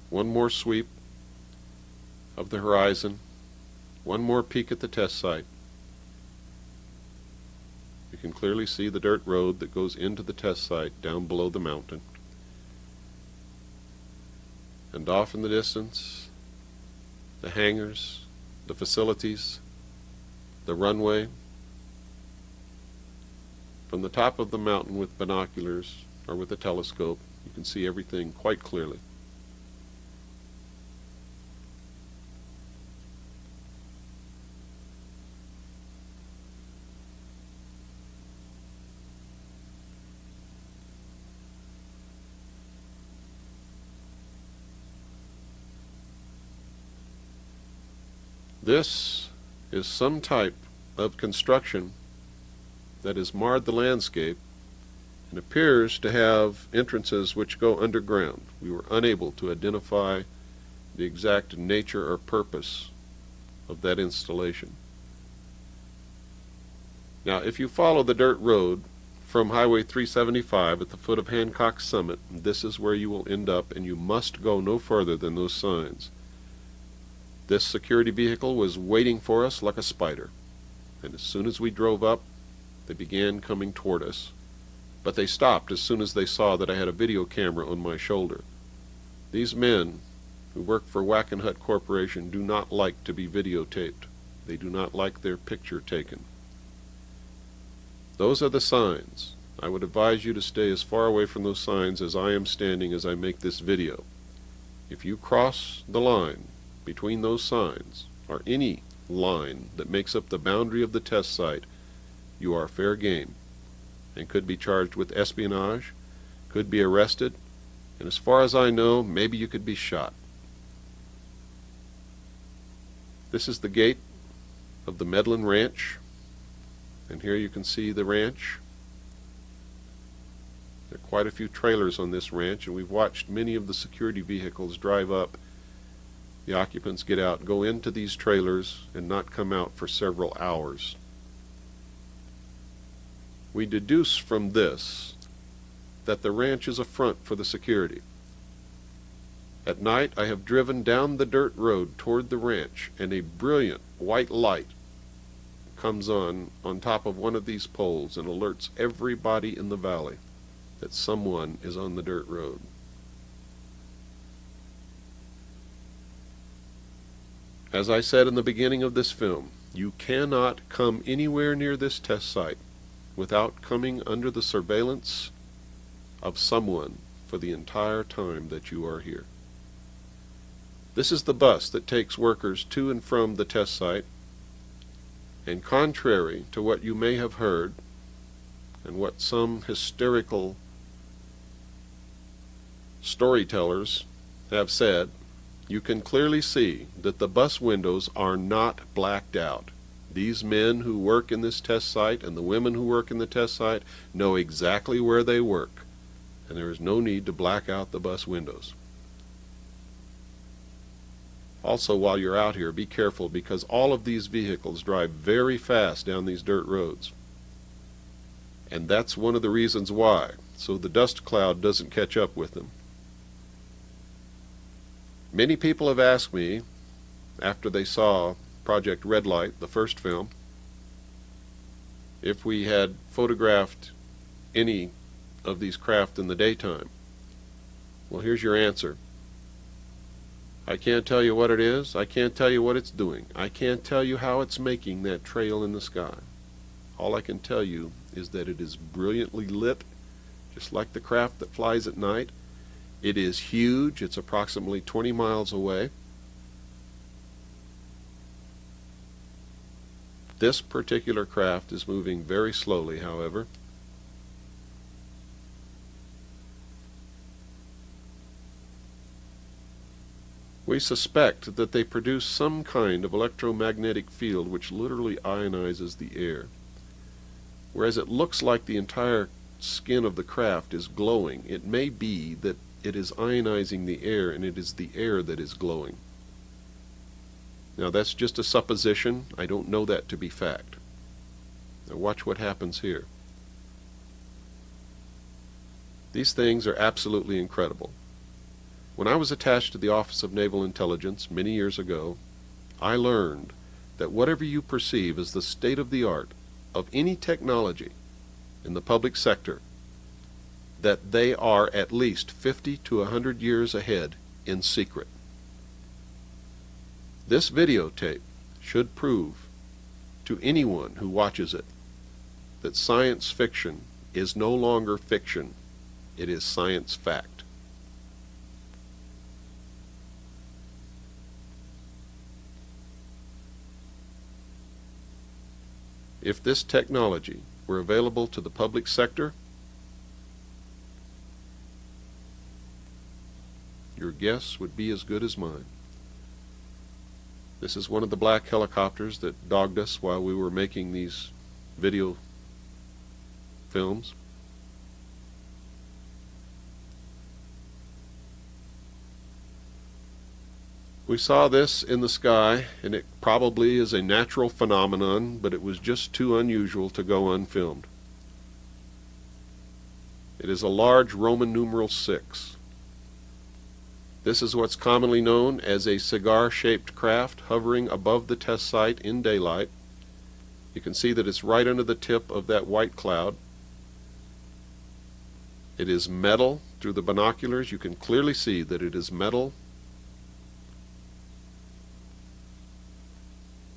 One more sweep of the horizon, one more peek at the test site. You can clearly see the dirt road that goes into the test site down below the mountain. And off in the distance, the hangars, the facilities, the runway. From the top of the mountain with binoculars or with a telescope, you can see everything quite clearly. This is some type of construction that has marred the landscape and appears to have entrances which go underground. We were unable to identify the exact nature or purpose of that installation. Now, if you follow the dirt road from Highway 375 at the foot of Hancock Summit. This is where you will end up, and you must go no further than those signs. This security vehicle was waiting for us like a spider, and as soon as we drove up, they began coming toward us. But they stopped as soon as they saw that I had a video camera on my shoulder. These men who work for Wackenhut Corporation do not like to be videotaped. They do not like their picture taken. Those are the signs. I would advise you to stay as far away from those signs as I am standing as I make this video. If you cross the line between those signs, or any line that makes up the boundary of the test site, you are fair game and could be charged with espionage, could be arrested, and as far as I know, maybe you could be shot. This is the gate of the Medlin Ranch, and here you can see the ranch. There are quite a few trailers on this ranch, and we've watched many of the security vehicles drive up. The occupants get out, go into these trailers, and not come out for several hours. We deduce from this that the ranch is a front for the security. At night, I have driven down the dirt road toward the ranch, and a brilliant white light comes on top of one of these poles and alerts everybody in the valley that someone is on the dirt road. As I said in the beginning of this film, you cannot come anywhere near this test site without coming under the surveillance of someone for the entire time that you are here. This is the bus that takes workers to and from the test site, and contrary to what you may have heard and what some hysterical storytellers have said, you can clearly see that the bus windows are not blacked out. These men who work in this test site and the women who work in the test site know exactly where they work, and there is no need to black out the bus windows. Also, while you're out here, be careful, because all of these vehicles drive very fast down these dirt roads. And that's one of the reasons why, so the dust cloud doesn't catch up with them. Many people have asked me, after they saw Project Redlight, the first film, if we had photographed any of these craft in the daytime. Well, here's your answer. I can't tell you what it is. I can't tell you what it's doing. I can't tell you how it's making that trail in the sky. All I can tell you is that it is brilliantly lit, just like the craft that flies at night. It is huge. It's approximately 20 miles away. This particular craft is moving very slowly, however. We suspect that they produce some kind of electromagnetic field which literally ionizes the air. Whereas it looks like the entire skin of the craft is glowing, it may be that it is ionizing the air, and it is the air that is glowing. Now, that's just a supposition. I don't know that to be fact. Now watch what happens here. These things are absolutely incredible. When I was attached to the Office of Naval Intelligence many years ago, I learned that whatever you perceive as the state-of-the-art of any technology in the public sector, that they are at least 50 to 100 years ahead in secret. This videotape should prove to anyone who watches it that science fiction is no longer fiction. It is science fact. If this technology were available to the public sector, your guess would be as good as mine. This is one of the black helicopters that dogged us while we were making these video films. We saw this in the sky, and it probably is a natural phenomenon, but it was just too unusual to go unfilmed. It is a large Roman numeral 6. This is what's commonly known as a cigar-shaped craft hovering above the test site in daylight. You can see that it's right under the tip of that white cloud. It is metal. Through the binoculars you can clearly see that it is metal.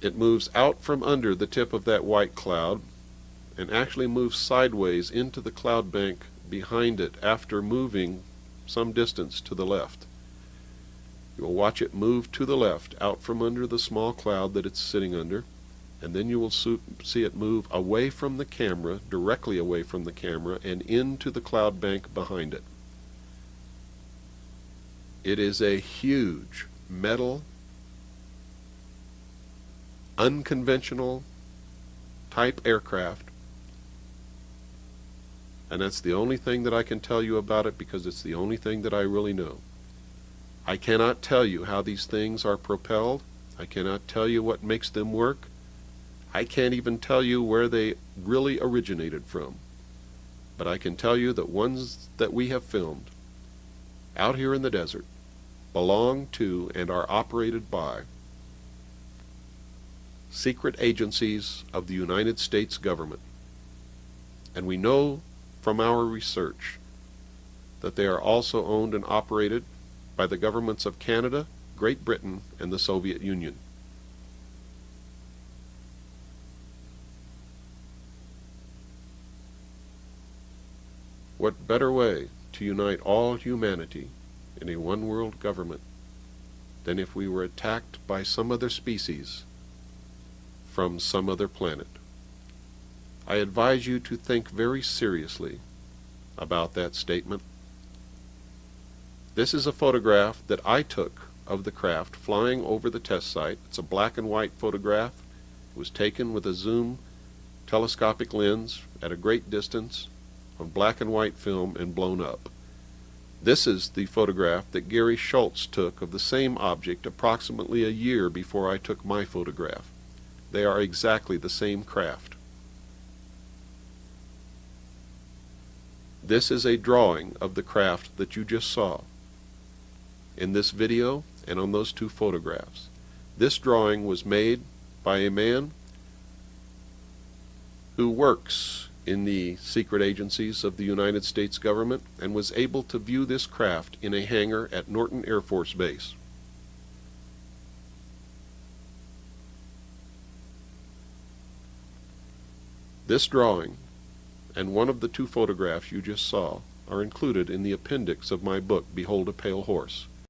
It moves out from under the tip of that white cloud and actually moves sideways into the cloud bank behind it after moving some distance to the left. You will watch it move to the left out from under the small cloud that it's sitting under, and then you will see it move away from the camera, directly away from the camera, and into the cloud bank behind it. It is a huge metal, unconventional type aircraft, and that's the only thing that I can tell you about it because it's the only thing that I really know. I cannot tell you how these things are propelled. I cannot tell you what makes them work. I can't even tell you where they really originated from. But I can tell you that ones that we have filmed out here in the desert belong to and are operated by secret agencies of the United States government. And we know from our research that they are also owned and operated by the governments of Canada, Great Britain, and the Soviet Union. What better way to unite all humanity in a one-world government than if we were attacked by some other species from some other planet? I advise you to think very seriously about that statement. This is a photograph that I took of the craft flying over the test site. It's a black and white photograph. It was taken with a zoom telescopic lens at a great distance on black and white film and blown up. This is the photograph that Gary Schultz took of the same object approximately a year before I took my photograph. They are exactly the same craft. This is a drawing of the craft that you just saw in this video and on those two photographs. This drawing was made by a man who works in the secret agencies of the United States government and was able to view this craft in a hangar at Norton Air Force Base. This drawing and one of the two photographs you just saw are included in the appendix of my book, Behold a Pale Horse.